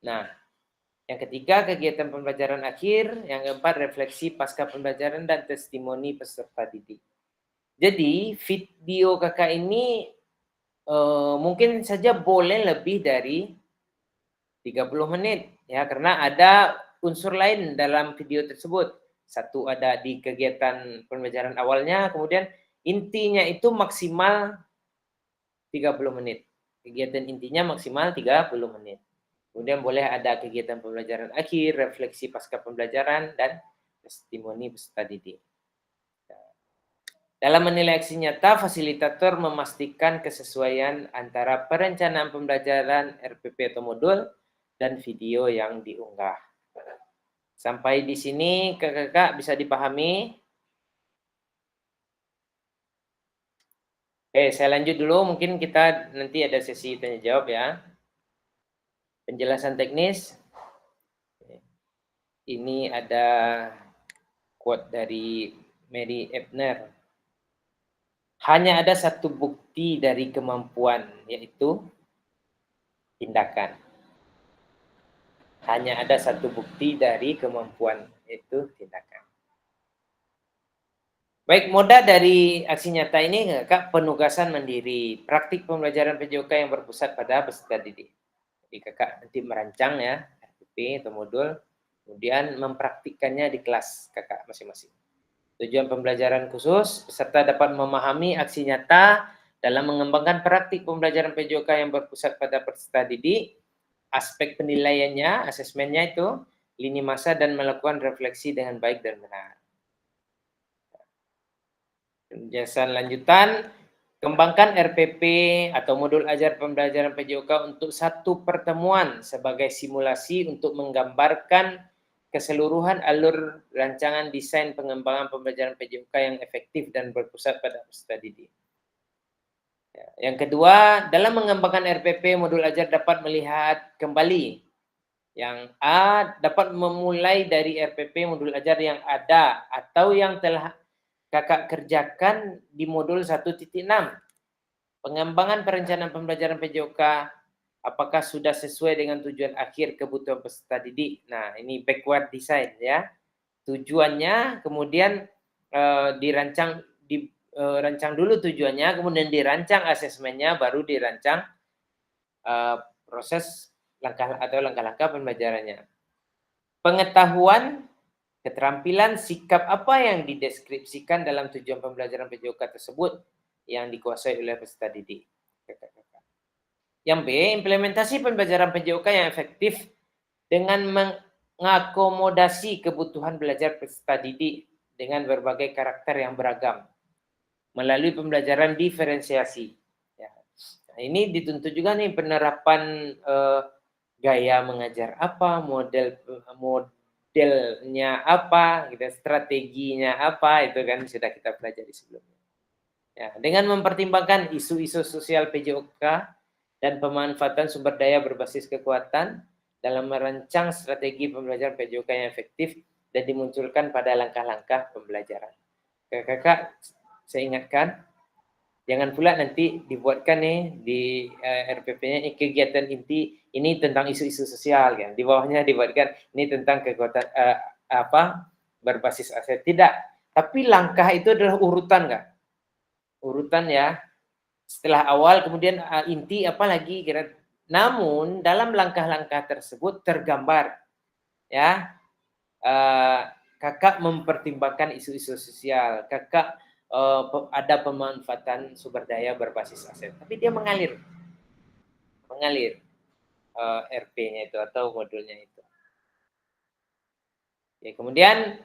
Nah, yang ketiga, kegiatan pembelajaran akhir. Yang keempat, refleksi pasca pembelajaran dan testimoni peserta didik. Jadi, video kakak ini mungkin saja boleh lebih dari 30 menit. Ya, karena ada unsur lain dalam video tersebut. Satu, ada di kegiatan pembelajaran awalnya, kemudian intinya itu maksimal 30 menit. Kegiatan intinya maksimal 30 menit. Kemudian boleh ada kegiatan pembelajaran akhir, refleksi pasca pembelajaran, dan testimoni peserta didik. Dalam menilai aksi nyata, fasilitator memastikan kesesuaian antara perencanaan pembelajaran RPP atau modul dan video yang diunggah. Sampai di sini kakak bisa dipahami? Oke, saya lanjut dulu. Mungkin kita nanti ada sesi tanya jawab ya. Penjelasan teknis. Ini ada quote dari Mary Ebner. Hanya ada satu bukti dari kemampuan, yaitu tindakan. Hanya ada satu bukti dari kemampuan, yaitu tindakan. Baik, moda dari aksi nyata ini, kakak penugasan mandiri, praktik pembelajaran PJOK yang berpusat pada peserta didik. Jadi kakak nanti merancang ya, RPP atau modul, kemudian mempraktikkannya di kelas kakak masing-masing. Tujuan pembelajaran khusus, peserta dapat memahami aksi nyata dalam mengembangkan praktik pembelajaran PJOK yang berpusat pada peserta didik, aspek penilaiannya, asesmennya itu, lini masa, dan melakukan refleksi dengan baik dan benar. Penjelasan lanjutan, kembangkan RPP atau modul ajar pembelajaran PJOK untuk satu pertemuan sebagai simulasi untuk menggambarkan keseluruhan alur rancangan desain pengembangan pembelajaran PJOK yang efektif dan berpusat pada peserta didik. Yang kedua, dalam mengembangkan RPP, modul ajar dapat melihat kembali. Yang A, dapat memulai dari RPP modul ajar yang ada atau yang telah kakak kerjakan di modul 1.6. Pengembangan perencanaan pembelajaran PJOK, apakah sudah sesuai dengan tujuan akhir kebutuhan peserta didik? Nah, ini backward design ya. tujuannya, kemudian rancang dulu tujuannya, kemudian dirancang asesmennya, baru dirancang proses langkah-langkah pembelajarannya. Pengetahuan, keterampilan, sikap apa yang dideskripsikan dalam tujuan pembelajaran PJOK tersebut yang dikuasai oleh peserta didik. Yang B, implementasi pembelajaran PJOK yang efektif dengan mengakomodasi kebutuhan belajar peserta didik dengan berbagai karakter yang beragam melalui pembelajaran diferensiasi. Ya. Nah, ini dituntut juga nih penerapan gaya mengajar apa, modelnya apa, gitu, strateginya apa, itu kan sudah kita pelajari sebelumnya. Ya, dengan mempertimbangkan isu-isu sosial PJOK dan pemanfaatan sumber daya berbasis kekuatan dalam merancang strategi pembelajaran PJOK yang efektif dan dimunculkan pada langkah-langkah pembelajaran. Kakak, saya ingatkan, jangan pula nanti dibuatkan nih di RPP-nya kegiatan inti ini tentang isu-isu sosial, kan? Di bawahnya dibuatkan ini tentang kekuatan berbasis aset. Tidak, tapi langkah itu adalah urutan, kan? Urutan ya. Setelah awal, kemudian inti, apalagi kira. Namun dalam langkah-langkah tersebut tergambar, ya, kakak mempertimbangkan isu-isu sosial, kakak ada pemanfaatan sumber daya berbasis aset, tapi dia mengalir RP-nya itu atau modulnya itu. Ya, kemudian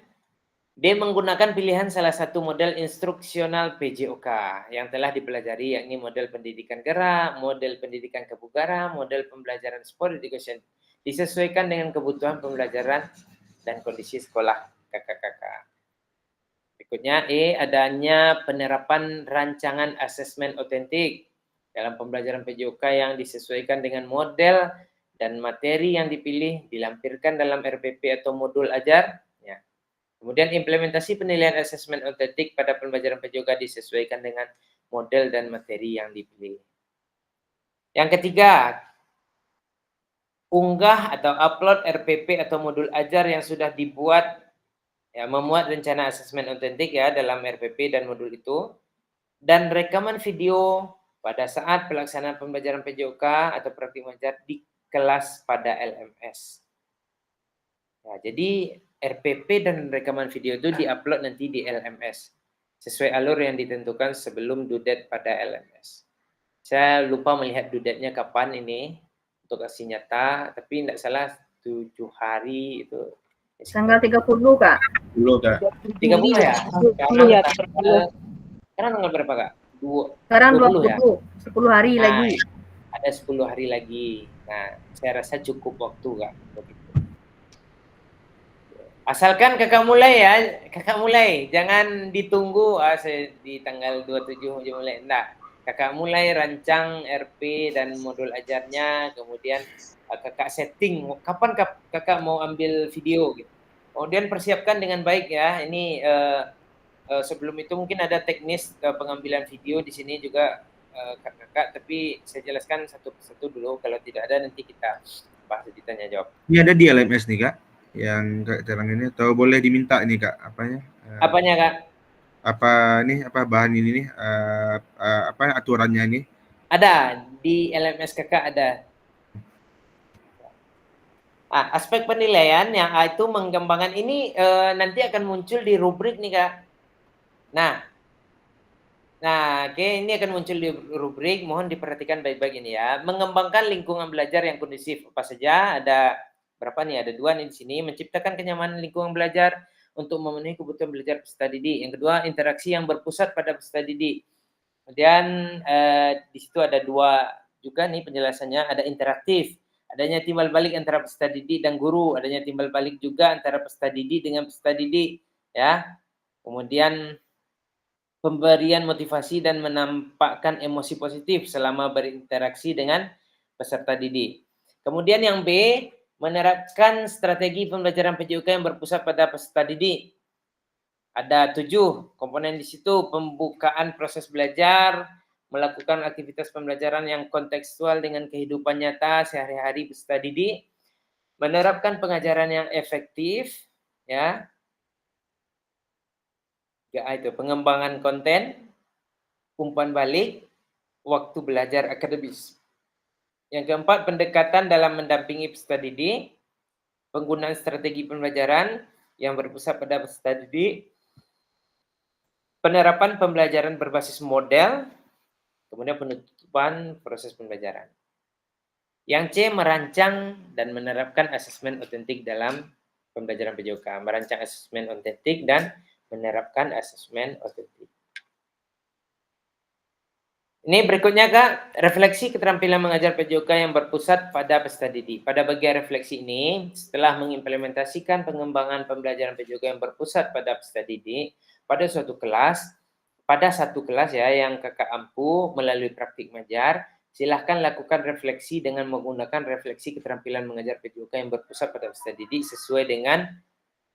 D menggunakan pilihan salah satu model instruksional PJOK yang telah dipelajari, yakni model pendidikan gerak, model pendidikan kebugaran, model pembelajaran sport education, disesuaikan dengan kebutuhan pembelajaran dan kondisi sekolah kakak-kakak. Berikutnya E, adanya penerapan rancangan asesmen otentik dalam pembelajaran PJOK yang disesuaikan dengan model dan materi yang dipilih, dilampirkan dalam RPP atau modul ajar. Ya. Kemudian implementasi penilaian asesmen otentik pada pembelajaran PJOK disesuaikan dengan model dan materi yang dipilih. Yang ketiga, unggah atau upload RPP atau modul ajar yang sudah dibuat, ya, memuat rencana asesmen otentik ya dalam RPP dan modul itu, dan rekaman video pada saat pelaksanaan pembelajaran PJOK atau praktik mengajar di kelas pada LMS. Ya, jadi RPP dan rekaman video itu diupload nanti di LMS sesuai alur yang ditentukan sebelum due date pada LMS. Saya lupa melihat due date-nya kapan ini untuk aksi nyata, tapi tidak salah 7 hari itu. Tanggal 30, Kak. 10, Kak. 30 ya? Sekarang tanggal berapa, Kak? Sekarang 20 ya? 10 hari lagi. Ada 10 hari lagi. Nah, saya rasa cukup waktu, Kak. Asalkan kakak mulai ya, kakak mulai. Jangan ditunggu di tanggal 27 mulai. Nah, kakak mulai rancang RP dan modul ajarnya, kemudian kakak setting kapan kakak mau ambil video gitu. Kemudian persiapkan dengan baik ya. Ini sebelum itu mungkin ada teknis pengambilan video di sini juga kakak, tapi saya jelaskan satu persatu dulu. Kalau tidak ada nanti kita bahas ditanya jawab. Ini ada di LMS nih, Kak, yang Kak terang ini, atau boleh diminta nih, Kak, apanya? Apanya, Kak? Apa bahan ini nih, apa aturannya ini? Ada di LMS kakak ada. Aspek penilaian yang itu mengembangkan ini nanti akan muncul di rubrik nih, Kak. Nah, oke, ini akan muncul di rubrik, mohon diperhatikan baik-baik ini ya. Mengembangkan lingkungan belajar yang kondusif. Apa saja? Ada berapa nih? Ada 2 nih di sini. Menciptakan kenyamanan lingkungan belajar untuk memenuhi kebutuhan belajar peserta didik. Yang kedua, interaksi yang berpusat pada peserta didik. Kemudian di situ ada 2 juga nih penjelasannya, ada interaktif. Adanya timbal balik antara peserta didik dan guru, adanya timbal balik juga antara peserta didik dengan peserta didik, ya. Kemudian pemberian motivasi dan menampakkan emosi positif selama berinteraksi dengan peserta didik. Kemudian yang B, menerapkan strategi pembelajaran PJOK yang berpusat pada peserta didik. Ada 7 komponen di situ, pembukaan proses belajar, melakukan aktivitas pembelajaran yang kontekstual dengan kehidupan nyata sehari-hari peserta didik, menerapkan pengajaran yang efektif, ya, 3A itu pengembangan konten, umpan balik, waktu belajar akademis. Yang keempat, pendekatan dalam mendampingi peserta didik, penggunaan strategi pembelajaran yang berpusat pada peserta didik, penerapan pembelajaran berbasis model, kemudian penutupan proses pembelajaran. Yang C, merancang dan menerapkan asesmen otentik dalam pembelajaran PJOK. Merancang asesmen otentik dan menerapkan asesmen otentik. Ini berikutnya Kak, refleksi keterampilan mengajar PJOK yang berpusat pada peserta didik. Pada bagian refleksi ini, setelah mengimplementasikan pengembangan pembelajaran PJOK yang berpusat pada peserta didik pada suatu kelas, pada satu kelas ya yang Kakak ampu melalui praktik mengajar, silahkan lakukan refleksi dengan menggunakan refleksi keterampilan mengajar PJOK yang berpusat pada peserta didik sesuai dengan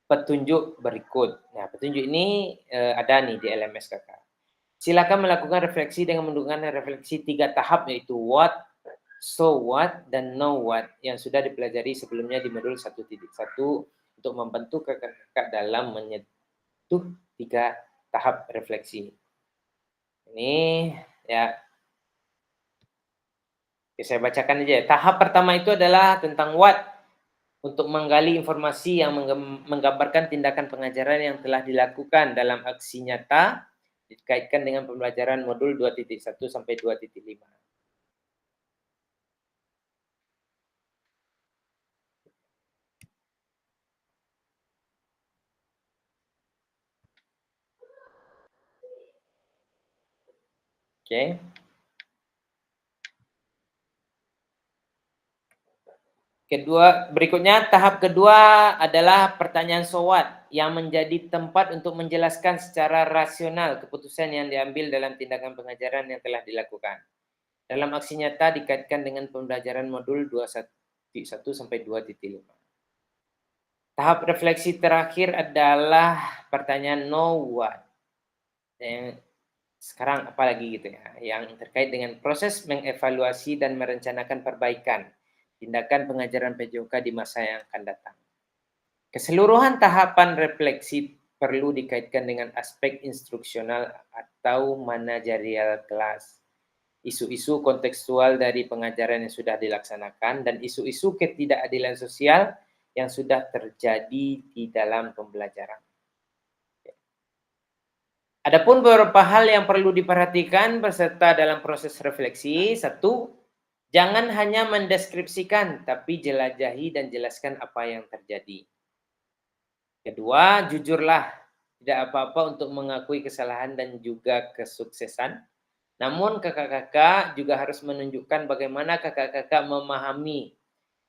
petunjuk berikut. Nah, petunjuk ini ada nih di LMS Kakak. Silakan melakukan refleksi dengan menggunakan refleksi 3 tahap yaitu what, so what, dan know what yang sudah dipelajari sebelumnya di modul 1.1 untuk membantu kakak-kakak dalam menyentuh 3 tahap refleksi. Ini ya, oke, saya bacakan aja. Tahap pertama itu adalah tentang what, untuk menggali informasi yang menggambarkan tindakan pengajaran yang telah dilakukan dalam aksi nyata dikaitkan dengan pembelajaran modul 2.1 sampai 2.5. Oke. Berikutnya tahap kedua adalah pertanyaan so what yang menjadi tempat untuk menjelaskan secara rasional keputusan yang diambil dalam tindakan pengajaran yang telah dilakukan. Dalam aksi nyata dikaitkan dengan pembelajaran modul 2.1 sampai 2.5. Tahap refleksi terakhir adalah pertanyaan know what. Sekarang apalagi gitu ya, yang terkait dengan proses mengevaluasi dan merencanakan perbaikan tindakan pengajaran PJOK di masa yang akan datang. Keseluruhan tahapan refleksi perlu dikaitkan dengan aspek instruksional atau manajerial kelas, isu-isu kontekstual dari pengajaran yang sudah dilaksanakan, dan isu-isu ketidakadilan sosial yang sudah terjadi di dalam pembelajaran. Adapun beberapa hal yang perlu diperhatikan peserta dalam proses refleksi. 1, jangan hanya mendeskripsikan, tapi jelajahi dan jelaskan apa yang terjadi. 2, jujurlah. Tidak apa-apa untuk mengakui kesalahan dan juga kesuksesan. Namun kakak-kakak juga harus menunjukkan bagaimana kakak-kakak memahami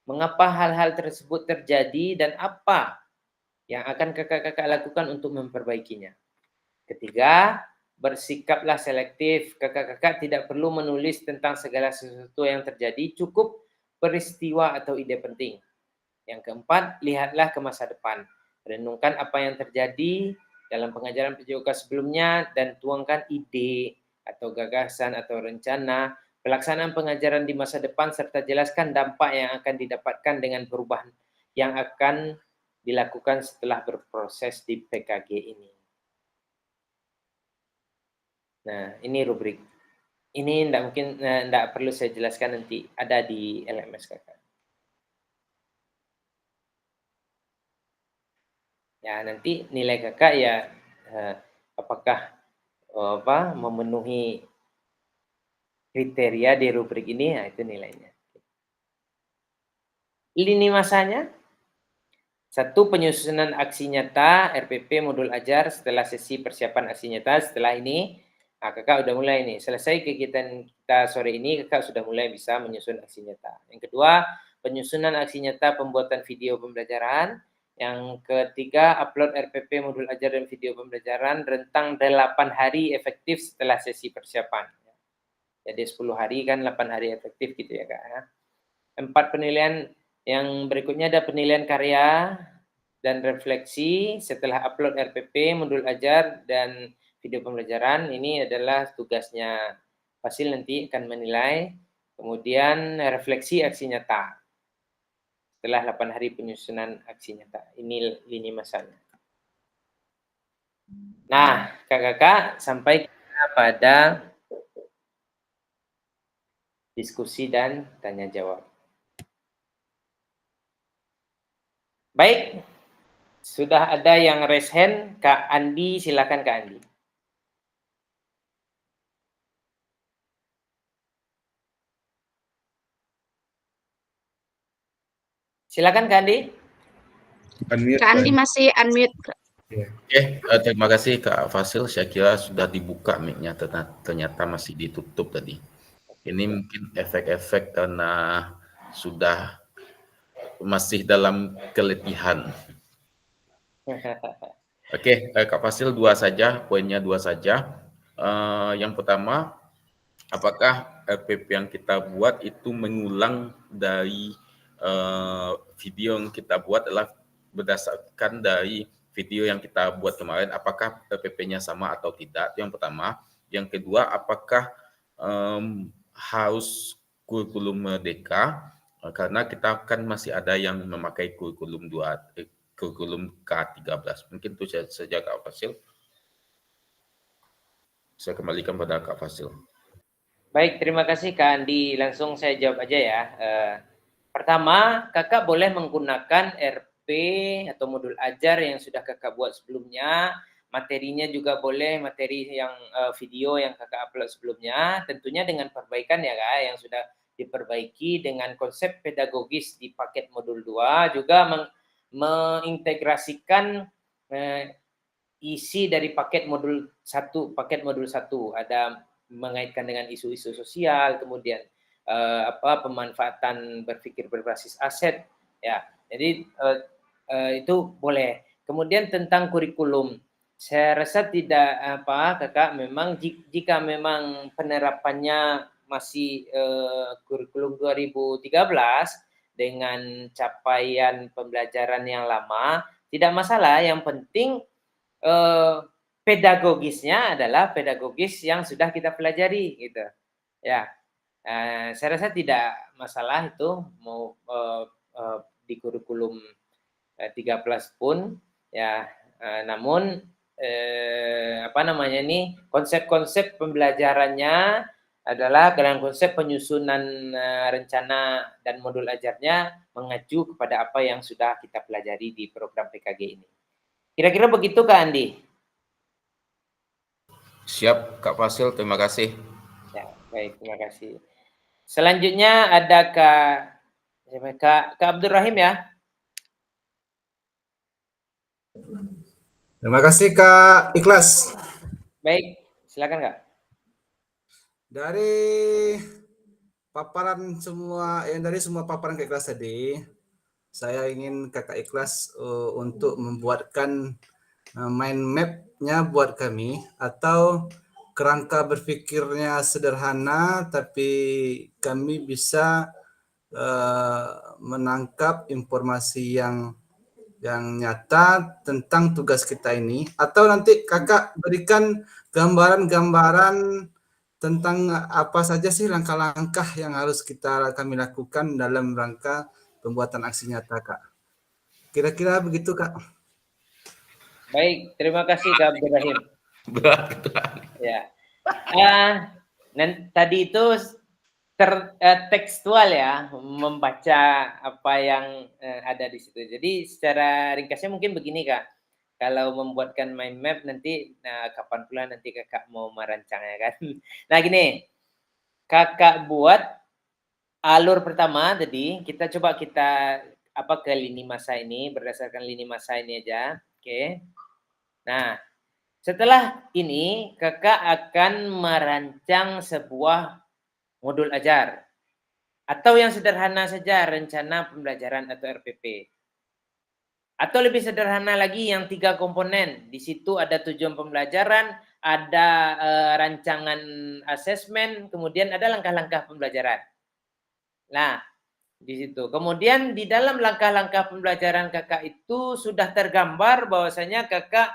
mengapa hal-hal tersebut terjadi dan apa yang akan kakak-kakak lakukan untuk memperbaikinya. 3, bersikaplah selektif. Kakak-kakak tidak perlu menulis tentang segala sesuatu yang terjadi, cukup peristiwa atau ide penting. Yang 4, lihatlah ke masa depan. Renungkan apa yang terjadi dalam pengajaran PJOK sebelumnya dan tuangkan ide atau gagasan atau rencana pelaksanaan pengajaran di masa depan serta jelaskan dampak yang akan didapatkan dengan perubahan yang akan dilakukan setelah berproses di PKG ini. Nah, ini rubrik. Ini enggak perlu saya jelaskan, nanti ada di LMS kakak. Ya, nanti nilai kakak ya apakah memenuhi kriteria di rubrik ini, ya itu nilainya. Lini masanya. 1, penyusunan aksi nyata RPP modul ajar setelah sesi persiapan aksi nyata. Setelah ini kakak udah mulai nih, selesai kegiatan kita sore ini, kakak sudah mulai bisa menyusun aksi nyata. Yang kedua, penyusunan aksi nyata pembuatan video pembelajaran. Yang ketiga, upload RPP modul ajar dan video pembelajaran rentang 8 hari efektif setelah sesi persiapan. Jadi 10 hari kan 8 hari efektif gitu ya kak. 4, penilaian yang berikutnya ada penilaian karya dan refleksi setelah upload RPP modul ajar dan video pembelajaran. Ini adalah tugasnya Fasil, nanti akan menilai. Kemudian refleksi aksi nyata setelah 8 hari penyusunan aksi nyata. Ini lini masanya. Nah, kakak-kakak, sampai kita pada diskusi dan tanya jawab. Baik, sudah ada yang raise hand. Kak Andi, silakan Kak Andi. Silakan Kak Andi. Unmute, Kak Andi masih unmute. Oke, terima kasih Kak Fasil. Saya kira sudah dibuka mic-nya, ternyata masih ditutup tadi. Ini mungkin efek-efek karena sudah masih dalam keletihan. Oke, Kak Fasil poinnya dua saja. Yang pertama, apakah RPP yang kita buat itu mengulang dari video yang kita buat adalah berdasarkan dari video yang kita buat kemarin, apakah RPP-nya sama atau tidak? Itu yang pertama. Yang kedua, apakah harus kurikulum merdeka? Karena kita kan masih ada yang memakai kurikulum K13. Mungkin itu saja Kak Fasil. Saya kembalikan pada Kak Fasil. Baik, terima kasih Kak Andi. Langsung saya jawab aja ya. Pertama, kakak boleh menggunakan RP atau modul ajar yang sudah kakak buat sebelumnya. Materinya juga boleh, materi yang video yang kakak upload sebelumnya. Tentunya dengan perbaikan ya Kak, yang sudah diperbaiki dengan konsep pedagogis di paket modul 2. Juga mengintegrasikan isi dari paket modul 1. Ada mengaitkan dengan isu-isu sosial, kemudian pemanfaatan berpikir berbasis aset ya. Jadi itu boleh. Kemudian tentang kurikulum, saya rasa tidak kakak, memang jika memang penerapannya masih kurikulum 2013 dengan capaian pembelajaran yang lama, tidak masalah. Yang penting pedagogisnya adalah pedagogis yang sudah kita pelajari gitu ya. Saya rasa tidak masalah itu mau di kurikulum 13 pun ya. Namun konsep-konsep pembelajarannya adalah dalam konsep penyusunan rencana dan modul ajarnya mengacu kepada apa yang sudah kita pelajari di program PKG ini. Kira-kira begitu Kak Andi? Siap Kak Fasil, terima kasih. Ya, baik, terima kasih. Selanjutnya ada Kak Abdul Rahim ya. Terima kasih Kak Ikhlas. Baik, silakan Kak. Dari semua paparan Kak Ikhlas tadi, saya ingin Kakak Ikhlas untuk membuatkan mind map-nya buat kami, atau kerangka berpikirnya sederhana tapi kami bisa menangkap informasi yang nyata tentang tugas kita ini, atau nanti kakak berikan gambaran-gambaran tentang apa saja sih langkah-langkah yang harus kami lakukan dalam rangka pembuatan aksi nyata Kak. Kira-kira begitu Kak. Baik, terima kasih Kak Abdul Rahim. Berat. Ya. Tadi itu tekstual ya, membaca apa yang ada di situ. Jadi secara ringkasnya mungkin begini Kak, kalau membuatkan mind map nanti kapan pula nanti kakak mau merancangnya kan. Nah gini, kakak buat alur pertama tadi, kita ke lini masa ini, berdasarkan lini masa ini aja. Oke. Nah, setelah ini kakak akan merancang sebuah modul ajar, atau yang sederhana saja rencana pembelajaran atau RPP. Atau lebih sederhana lagi yang 3 komponen. Di situ ada tujuan pembelajaran, ada rancangan asesmen, kemudian ada langkah-langkah pembelajaran. Nah, di situ. Kemudian di dalam langkah-langkah pembelajaran kakak itu sudah tergambar bahwasanya kakak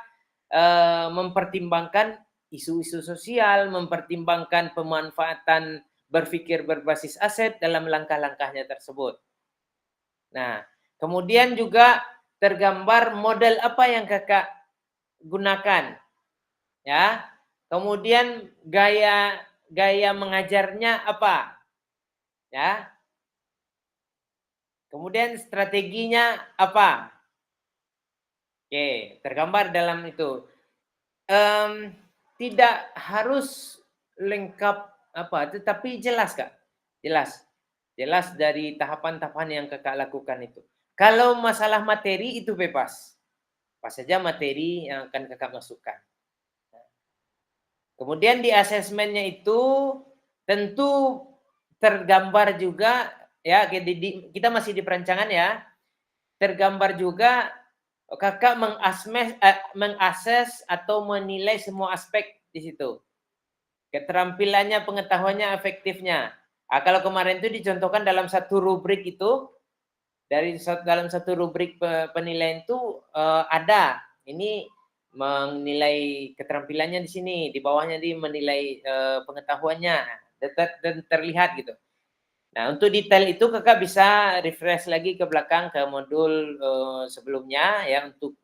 mempertimbangkan isu-isu sosial, mempertimbangkan pemanfaatan berpikir berbasis aset dalam langkah-langkahnya tersebut. Nah, kemudian juga tergambar model apa yang kakak gunakan Ya. Kemudian gaya mengajarnya apa? Ya. Kemudian strateginya apa? Oke, tergambar dalam itu. Tidak harus lengkap apa, tetapi jelas Kak. Jelas dari tahapan-tahapan yang Kakak lakukan itu. Kalau masalah materi itu bebas. Apa saja materi yang akan Kakak masukkan. Kemudian di asesmennya itu tentu tergambar juga ya, kita masih di perancangan ya. Tergambar juga Kakak mengakses atau menilai semua aspek di situ. Keterampilannya, pengetahuannya, efektifnya. Kalau kemarin itu dicontohkan dalam satu rubrik itu, dalam satu rubrik penilaian itu ada. Ini menilai keterampilannya di sini, di bawahnya di menilai pengetahuannya dan terlihat gitu. Nah, untuk detail itu Kakak bisa refresh lagi ke belakang ke modul sebelumnya ya untuk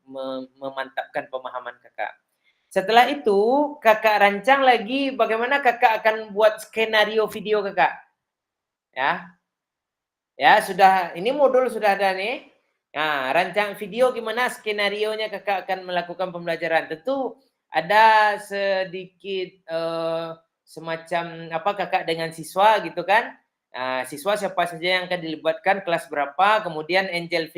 memantapkan pemahaman Kakak. Setelah itu Kakak rancang lagi bagaimana Kakak akan buat skenario video Kakak. Ya. Ya, sudah ini modul sudah ada nih. Nah, rancang video gimana skenarionya Kakak akan melakukan pembelajaran. Tentu ada sedikit semacam apa Kakak dengan siswa gitu kan. Siswa siapa saja yang akan dilibatkan, kelas berapa, kemudian angel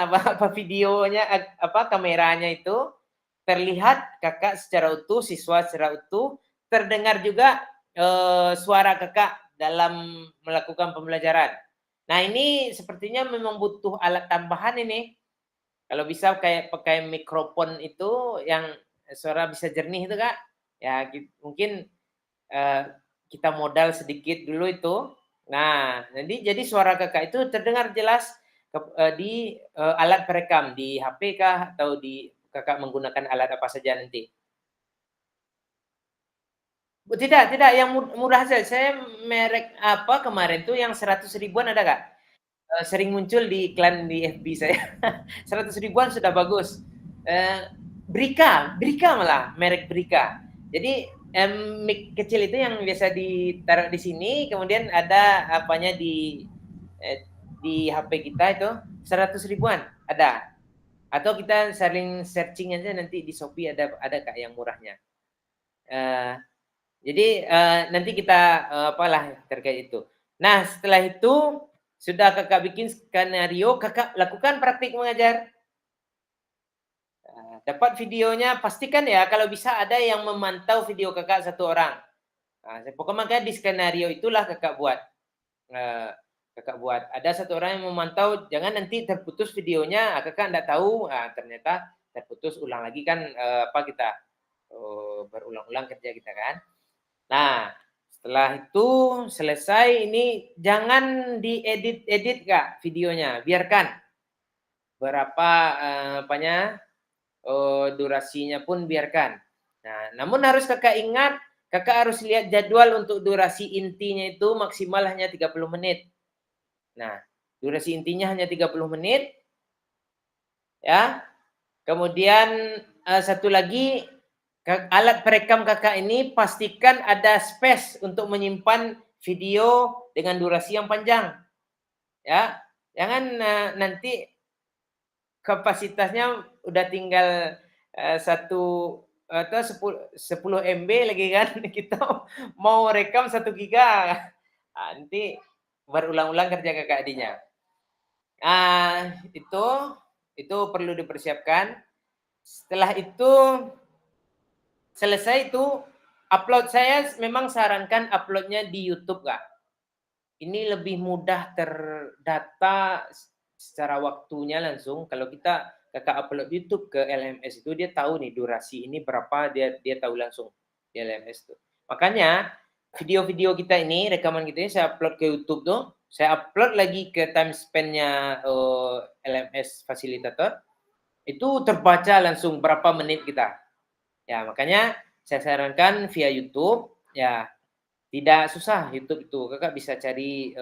apa videonya apa kameranya itu terlihat Kakak secara utuh, siswa secara utuh, terdengar juga suara Kakak dalam melakukan pembelajaran. Nah, ini sepertinya memang butuh alat tambahan ini. Kalau bisa kayak pakai mikrofon itu yang suara bisa jernih itu Kak. Ya, mungkin kita modal sedikit dulu itu. Nah, jadi suara Kakak itu terdengar jelas di alat perekam, di HP kah atau di Kakak menggunakan alat apa saja nanti. Tidak, yang murah saja. Saya merek apa kemarin tuh yang 100 ribuan ada Kak? Sering muncul di iklan di FB saya. 100 ribuan sudah bagus. Brika malah, merek Brika. Jadi mic kecil itu yang biasa ditaruh di sini, kemudian ada apanya di HP kita itu 100 ribuan ada. Atau kita saling searching aja nanti di Shopee ada Kak yang murahnya. Jadi nanti kita apalah terkait itu. Nah, setelah itu sudah Kakak bikin skenario, Kakak lakukan praktik mengajar. Dapat videonya, pastikan ya kalau bisa ada yang memantau video Kakak satu orang. Pokoknya makanya di skenario itulah Kakak buat. Ada satu orang yang memantau, jangan nanti terputus videonya, Kakak enggak tahu, ternyata terputus, ulang lagi kan kita berulang-ulang kerja kita kan. Nah, setelah itu selesai, ini jangan diedit Kak videonya, biarkan. Berapa durasinya pun biarkan. Nah, namun harus Kakak ingat, Kakak harus lihat jadwal untuk durasi intinya itu maksimal hanya 30 menit. Nah, durasi intinya hanya 30 menit. Ya. Kemudian satu lagi, alat perekam Kakak ini pastikan ada space untuk menyimpan video dengan durasi yang panjang. Ya. Jangan nanti kapasitasnya udah tinggal 10 MB lagi kan, kita mau rekam 1 giga. Nanti berulang-ulang kerja Kakak adinya. Itu perlu dipersiapkan. Setelah itu selesai itu upload, saya memang sarankan uploadnya di YouTube Kak. Ini lebih mudah terdata secara waktunya langsung. Kalau Kakak upload YouTube ke LMS itu dia tahu nih durasi ini berapa, dia tahu langsung di LMS itu. Makanya video-video kita ini, rekaman kita ini saya upload ke YouTube tuh, saya upload lagi ke time span-nya LMS fasilitator, itu terbaca langsung berapa menit kita. Ya, makanya saya sarankan via YouTube, ya tidak susah YouTube itu. Kakak bisa cari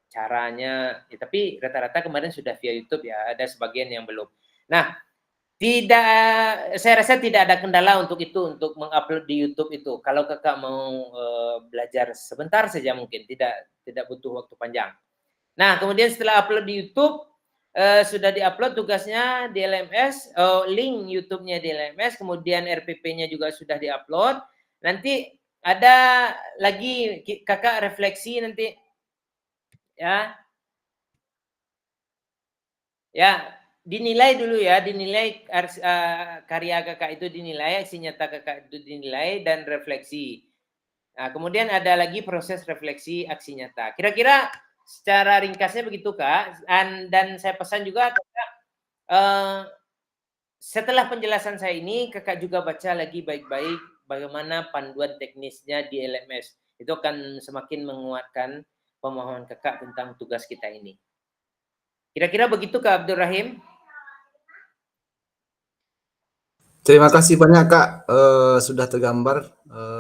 caranya, ya, tapi rata-rata kemarin sudah via YouTube ya, ada sebagian yang belum. Nah, Tidak, saya rasa tidak ada kendala untuk itu, untuk mengupload di YouTube itu. Kalau kakak mau belajar sebentar saja mungkin, tidak butuh waktu panjang. Nah, kemudian setelah upload di YouTube, sudah diupload tugasnya di LMS, link YouTube-nya di LMS, kemudian RPP-nya juga sudah diupload. Nanti ada lagi kakak refleksi nanti, ya. Ya, dinilai dulu ya, dinilai karya kakak itu dinilai, aksi nyata kakak itu dinilai dan refleksi. Nah, kemudian ada lagi proses refleksi aksi nyata. Kira-kira secara ringkasnya begitu Kak. Dan saya pesan juga kakak, setelah penjelasan saya ini kakak juga baca lagi baik-baik bagaimana panduan teknisnya di LMS. Itu akan semakin menguatkan pemahaman kakak tentang tugas kita ini. Kira-kira begitu Kak Abdul Rahim? Terima kasih banyak Kak, sudah tergambar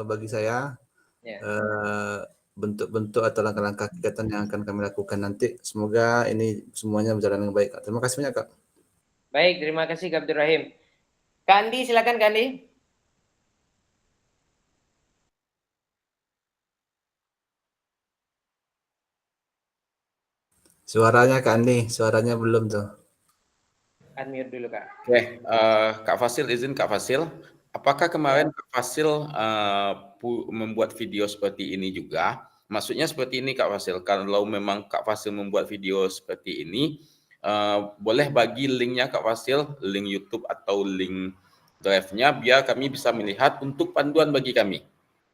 bagi saya Ya. bentuk-bentuk atau langkah-langkah kegiatan yang akan kami lakukan nanti. Semoga ini semuanya berjalan dengan baik Kak. Terima kasih banyak Kak. Baik, terima kasih Kak Abdul Rahim. Kak Andi, silakan Kak Andi. Suaranya Kak Andi, suaranya belum tuh. Unmute dulu Kak. Oke, Kak Fasil, izin Kak Fasil. Apakah kemarin Kak Fasil membuat video seperti ini juga? Maksudnya seperti ini Kak Fasil, kalau memang Kak Fasil membuat video seperti ini, boleh bagi linknya Kak Fasil, link YouTube atau link drive-nya, biar kami bisa melihat untuk panduan bagi kami.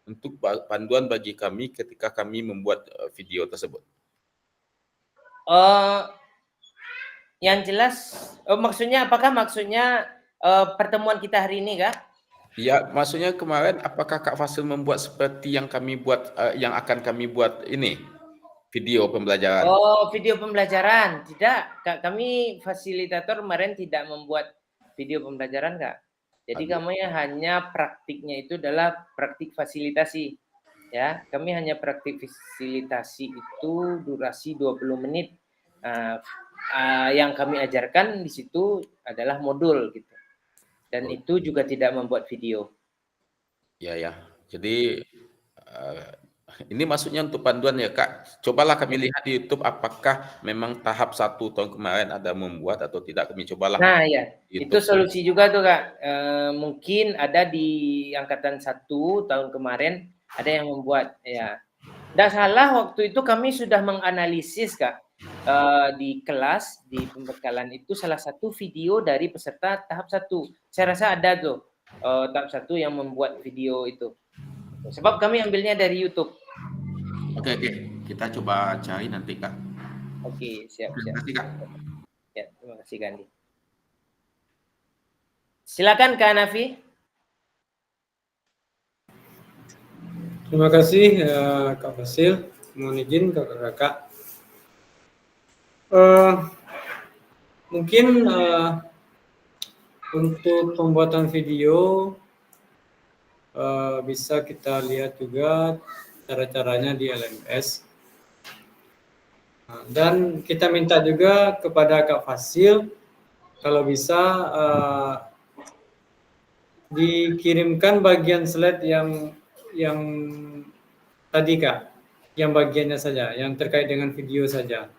Untuk panduan bagi kami ketika kami membuat video tersebut. Yang jelas, maksudnya apakah maksudnya pertemuan kita hari ini Kak? Ya, maksudnya kemarin apakah Kak Fasil membuat seperti yang kami buat, yang akan kami buat ini, video pembelajaran? Oh, video pembelajaran. Tidak, Kak, kami fasilitator kemarin tidak membuat video pembelajaran Kak. Jadi kami hanya praktiknya itu adalah praktik fasilitasi. Ya, kami hanya praktik fasilitasi itu durasi 20 menit. Yang kami ajarkan di situ adalah modul gitu. Dan itu juga tidak membuat video. Ya. Jadi ini maksudnya untuk panduan ya Kak. Cobalah kami lihat di YouTube apakah memang tahap 1 tahun kemarin ada membuat atau tidak. Kami cobalah. Nah ya, itu solusi juga tuh Kak. Mungkin ada di angkatan 1 tahun kemarin ada yang membuat ya. Tidak salah waktu itu kami sudah menganalisis Kak. Di kelas, di pembekalan itu salah satu video dari peserta tahap 1. Saya rasa ada tuh tahap 1 yang membuat video itu. Sebab kami ambilnya dari YouTube. Oke. Kita coba cari nanti Kak. Oke, siap. Terima kasih Kak. Ya, terima kasih Gandhi. Silakan Kak Nafi. Terima kasih Kak Fasil. Mohon izin kakak-kakak. Mungkin untuk pembuatan video bisa kita lihat juga cara-caranya di LMS. Dan kita minta juga kepada Kak Fasil kalau bisa dikirimkan bagian slide yang tadi Kak, yang bagiannya saja, yang terkait dengan video saja.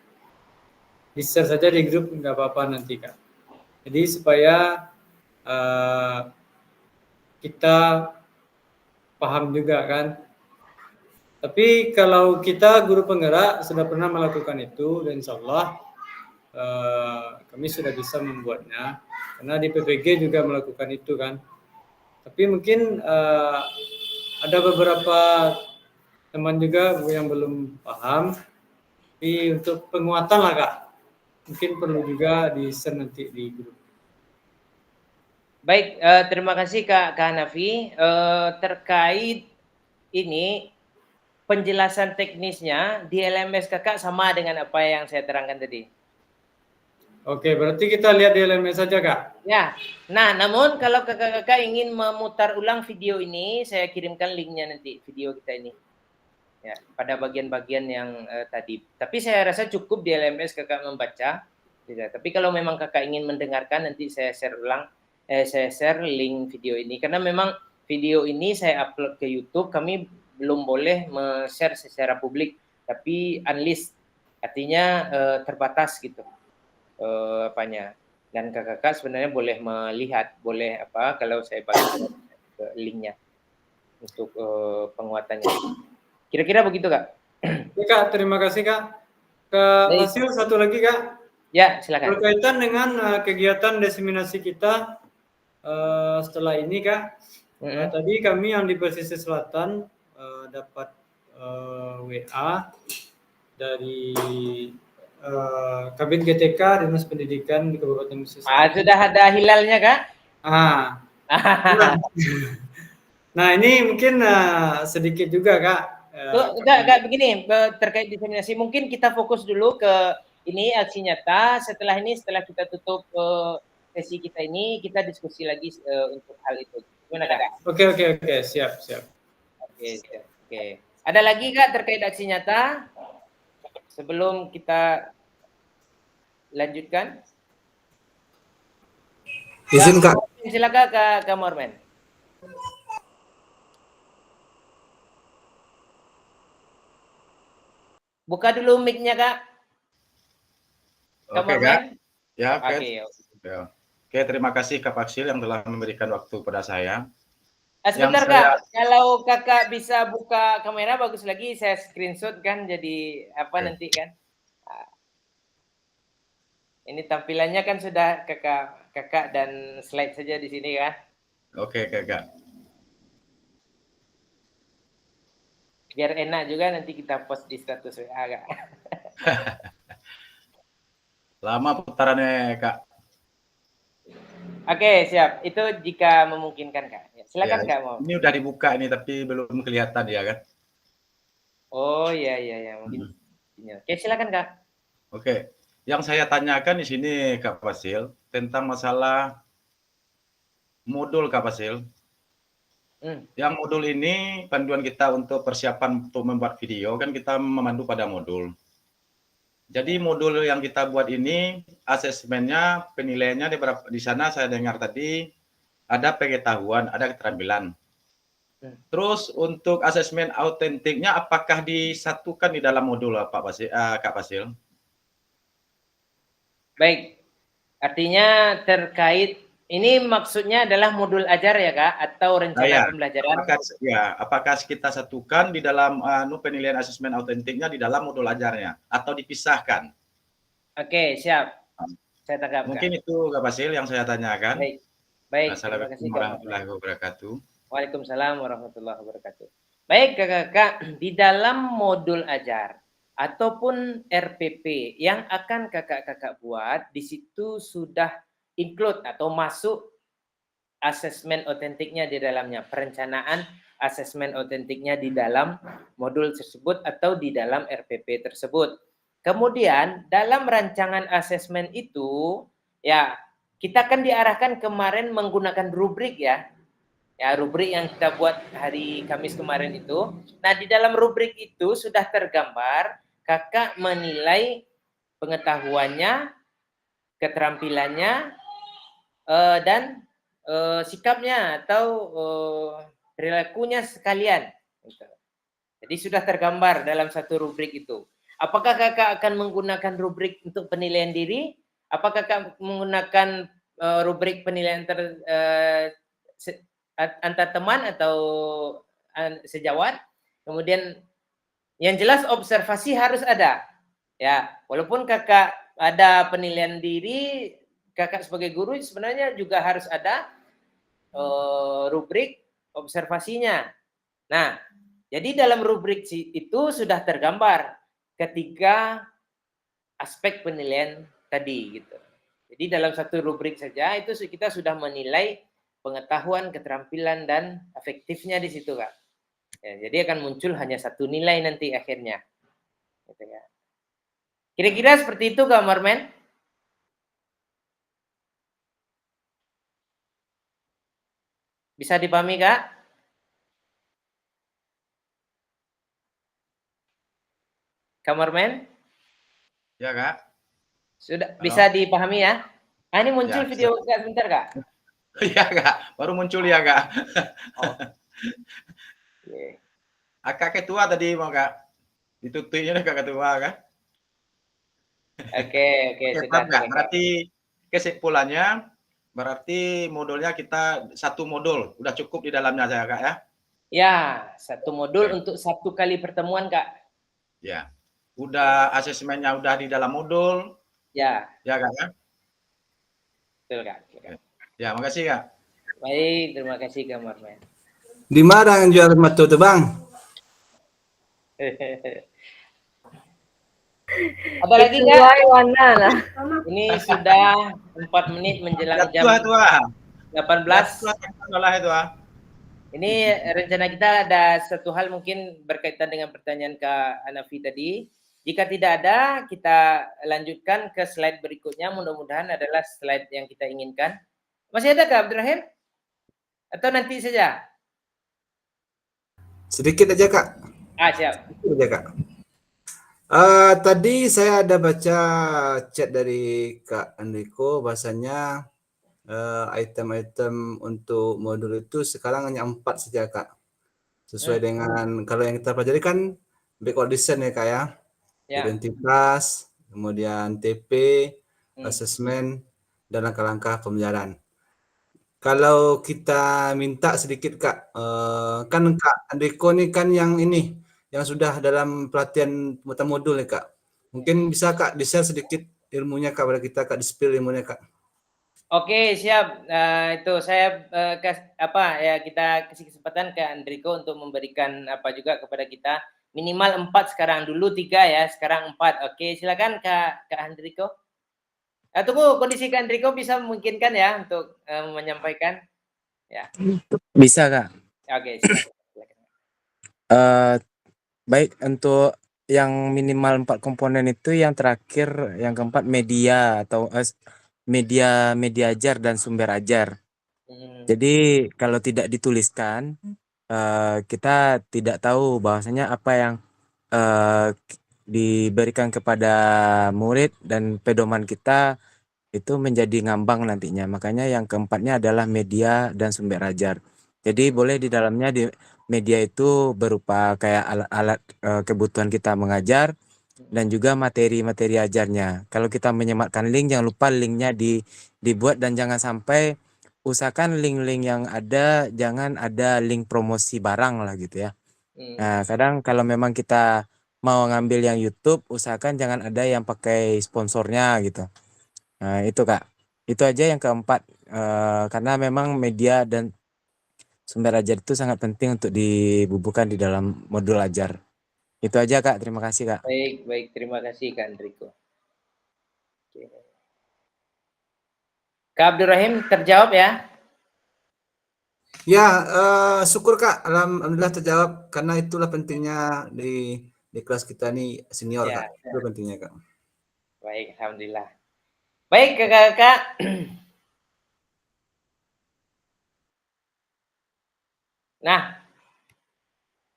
Di-share saja di grup, nggak apa-apa nanti Kak. Jadi supaya kita paham juga kan. Tapi kalau kita guru penggerak sudah pernah melakukan itu dan insya Allah kami sudah bisa membuatnya. Karena di PPG juga melakukan itu kan. Tapi mungkin ada beberapa teman juga yang belum paham. Tapi untuk penguatan lah Kak, mungkin perlu juga di-share nanti di grup. Baik, terima kasih Kak Hanafi. Terkait ini penjelasan teknisnya di LMS kakak sama dengan apa yang saya terangkan tadi. Oke, berarti kita lihat di LMS saja Kak. Ya, nah namun kalau kakak-kakak ingin memutar ulang video ini, saya kirimkan linknya nanti video kita ini. Ya, pada bagian-bagian yang tadi. Tapi saya rasa cukup di LMS kakak membaca. Tidak. Tapi kalau memang kakak ingin mendengarkan, nanti saya share ulang saya share link video ini karena memang video ini saya upload ke YouTube, kami belum boleh share secara publik, tapi unlist, artinya terbatas gitu apanya. Dan kakak sebenarnya boleh melihat, boleh apa kalau saya bagi ke linknya untuk penguatannya. Kira-kira begitu Kak. Ya Kak, terima kasih Kak. Kak Fasil, satu lagi Kak. Ya, silakan. Berkaitan dengan kegiatan diseminasi kita setelah ini Kak, tadi kami yang di pesisir selatan dapat WA dari Kabin GTK Dinas Pendidikan di Kabupaten Pesisir Selatan. Sudah ada hilalnya Kak? Nah ini mungkin sedikit juga Kak. Enggak begini, terkait diseminasi mungkin kita fokus dulu ke ini aksi nyata. Setelah ini, setelah kita tutup sesi kita ini, kita diskusi lagi untuk hal itu. Gimana Kak? Oke, siap. Oke. Ada lagi Kak terkait aksi nyata? Sebelum kita lanjutkan. Izin Kak. Silakan Kak Mormen. Buka dulu mic-nya Kak. Oke Kak. Ya, Oke, terima kasih Kak Fasil yang telah memberikan waktu pada saya. Sebentar Kak, kalau kakak bisa buka kamera bagus lagi, saya screenshot kan jadi apa nanti kan. Ini tampilannya kan sudah kakak dan slide saja di sini kan. Oke Kak. Biar enak juga nanti kita post di status WA Kak. Lama putarannya Kak. Oke, siap. Itu jika memungkinkan Kak. Silakan Kak. Ini udah dibuka ini tapi belum kelihatan ya kan? Oh iya mungkin. Oke, silakan Kak. Oke. Yang saya tanyakan di sini Kak Fasil tentang masalah modul Kak Fasil. Yang modul ini panduan kita untuk persiapan untuk membuat video kan kita memandu pada modul. Jadi modul yang kita buat ini asesmennya, penilaiannya di sana saya dengar tadi ada pengetahuan, ada keterampilan. Terus untuk asesmen autentiknya apakah disatukan di dalam modul Kak Fasil? Baik, artinya terkait ini maksudnya adalah modul ajar ya Kak atau rencana pembelajaran? Apakah kita satukan di dalam penilaian asesmen autentiknya di dalam modul ajarnya atau dipisahkan? Oke, siap. Saya tangkap. Mungkin itu Kak Fasil yang saya tanyakan. Baik. Assalamualaikum warahmatullahi wabarakatuh. Waalaikumsalam warahmatullahi wabarakatuh. Baik Kakak, di dalam modul ajar ataupun RPP yang akan kakak buat, di situ sudah include atau masuk asesmen otentiknya di dalamnya, perencanaan asesmen otentiknya di dalam modul tersebut atau di dalam RPP tersebut. Kemudian dalam rancangan asesmen itu ya kita kan diarahkan kemarin menggunakan rubrik ya rubrik yang kita buat hari Kamis kemarin itu. Nah di dalam rubrik itu sudah tergambar kakak menilai pengetahuannya, keterampilannya, dan sikapnya atau perilakunya sekalian. Jadi sudah tergambar dalam satu rubrik itu. Apakah kakak akan menggunakan rubrik untuk penilaian diri? Apakah kakak menggunakan rubrik penilaian antar teman atau sejawat? Kemudian yang jelas observasi harus ada. Ya, walaupun kakak ada penilaian diri, kakak sebagai guru sebenarnya juga harus ada rubrik observasinya. Nah, jadi dalam rubrik itu sudah tergambar ketiga aspek penilaian tadi gitu. Jadi dalam satu rubrik saja itu kita sudah menilai pengetahuan, keterampilan dan afektifnya di situ Kak. Ya, jadi akan muncul hanya satu nilai nanti akhirnya. Gitu ya. Kira-kira seperti itu Kak Mormen? Bisa dipahami Kak? Kak Mormen? Ya Kak. Sudah bisa dipahami ya? Ini muncul video Kak sebentar Kak. Iya Kak, baru muncul ya Kak. Oh. Oke. Kak ketua tadi mau Kak. Ditutupnya udah Kak ketua Kak. Oke, sudah. Kak. Berarti kesimpulannya, berarti modulnya kita 1 modul, udah cukup di dalamnya saya Kak ya? Ya, 1 modul untuk 1 kali pertemuan Kak. Ya, udah asesmennya udah di dalam modul. Ya. Ya Kak ya? Betul Kak. Ya, makasih Kak. Baik, terima kasih Kak Marmen. Di mana yang jual matu tuh Bang? Ada lagi Itu nggak? Wana lah. Ini sudah 4 menit menjelang jam 18. Ini rencana kita ada satu hal mungkin berkaitan dengan pertanyaan Kak Hanafi tadi. Jika tidak ada, kita lanjutkan ke slide berikutnya. Mudah-mudahan adalah slide yang kita inginkan. Masih ada Kak Abdurrahim? Atau nanti saja? Sedikit aja Kak. Siap. Sedikit aja Kak. Tadi saya ada baca chat dari Kak Enrico, bahasanya item-item untuk modul itu sekarang hanya 4 saja Kak. Sesuai dengan kalau yang kita pelajari kan backward design ya Kak ya. Identitas, kemudian TP, assessment, dan langkah-langkah pembelajaran. Kalau kita minta sedikit Kak, kan Kak Enrico nih kan yang sudah dalam pelatihan modul nih Kak. Mungkin bisa Kak di-share sedikit ilmunya Kak pada kita Kak, di-spill ilmunya Kak. Oke, siap. Itu saya kita kasih kesempatan ke Enrico untuk memberikan apa juga kepada kita. Minimal 4 sekarang, dulu 3 ya, sekarang 4. Oke, silakan Kak Enrico. Tunggu, kondisi Kak Enrico bisa memungkinkan ya untuk menyampaikan? Ya. Bisa Kak. Oke, silakan. Baik, untuk yang minimal 4 komponen itu yang terakhir, yang keempat media atau media ajar dan sumber ajar. Jadi kalau tidak dituliskan, kita tidak tahu bahwasanya apa yang diberikan kepada murid dan pedoman kita itu menjadi ngambang nantinya. Makanya yang keempatnya adalah media dan sumber ajar. Jadi boleh di dalamnya di media itu berupa kayak alat-alat kebutuhan kita mengajar dan juga materi-materi ajarnya. Kalau kita menyematkan link, jangan lupa linknya dibuat dan jangan sampai usahakan link-link yang ada jangan ada link promosi barang lah gitu ya. Nah, kadang kalau memang kita mau ngambil yang YouTube, usahakan jangan ada yang pakai sponsornya gitu. Nah, itu Kak. Itu aja yang keempat. Karena memang media dan sumber ajar itu sangat penting untuk dibubuhkan di dalam modul ajar. Itu aja Kak, terima kasih Kak. Baik, terima kasih Kak Enrico. Oke. Kak Abdurrahim terjawab ya? Ya, syukur Kak, alhamdulillah terjawab karena itulah pentingnya di kelas kita nih senior Kak. Itu pentingnya Kak. Baik, alhamdulillah. Baik Kakak-kakak. Nah,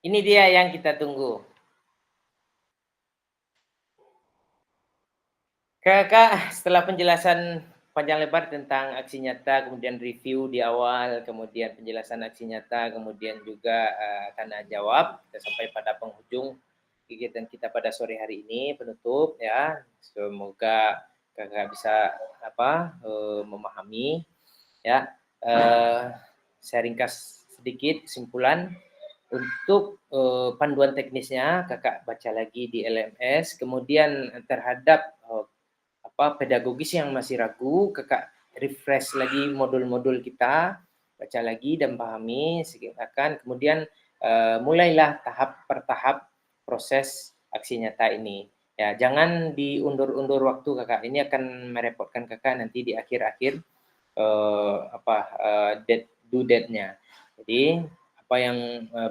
ini dia yang kita tunggu. Kakak, setelah penjelasan panjang lebar tentang aksi nyata, kemudian review di awal, kemudian penjelasan aksi nyata, kemudian juga tanya jawab, kita sampai pada penghujung kegiatan kita pada sore hari ini, penutup ya. Semoga kakak bisa memahami ya. Saya ringkas sedikit kesimpulan. Untuk panduan teknisnya kakak baca lagi di LMS, kemudian terhadap pedagogis yang masih ragu, kakak refresh lagi modul-modul kita, baca lagi dan pahami, kemudian mulailah tahap per tahap proses aksi nyata ini. Ya, jangan diundur-undur waktu kakak, ini akan merepotkan kakak nanti di akhir-akhir due date-nya. Jadi apa yang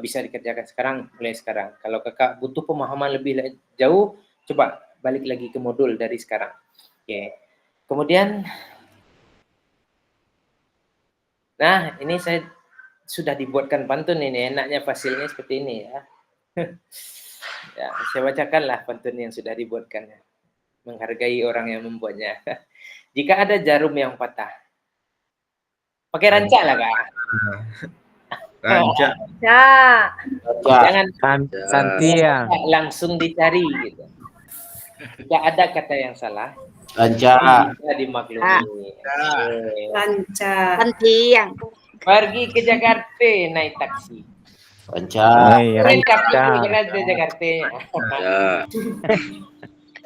bisa dikerjakan sekarang, mulai sekarang. Kalau kakak butuh pemahaman lebih jauh, coba balik lagi ke modul dari sekarang. Oke. Kemudian, nah ini saya sudah dibuatkan pantun ini, enaknya fasilnya seperti ini ya. Ya, saya bacakanlah pantun yang sudah dibuatkannya. Menghargai orang yang membuatnya. Jika ada jarum yang patah, Pakai rancak lah Kak. Rancak. Ya. Jangan Santia. langsung dicari gitu. Tidak ada kata yang salah. Rancak. Bisa dimaklumi. Rancak. Santiang. Pergi ke Jakarta naik taksi. Rancak. Jakarta.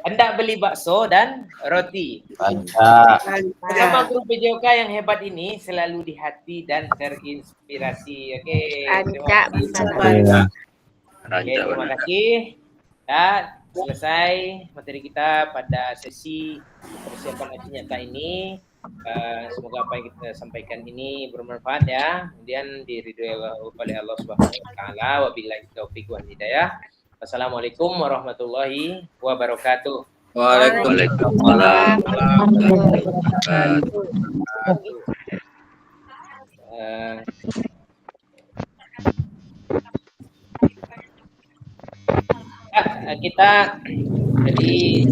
Hendak beli bakso dan roti. Rancak. Bersama grup PJOK yang hebat ini selalu di hati dan terinspirasi. Oke. Rancak. Oke, terima kasih. Ya, selesai materi kita pada sesi persiapan aksi nyata ini. Semoga apa yang kita sampaikan ini bermanfaat ya. Kemudian diridhoi oleh Allah Subhanahu wa taala. Wabillahi taufiq wal hidayah. Wassalamualaikum warahmatullahi wabarakatuh. Waalaikumsalam. Kita jadi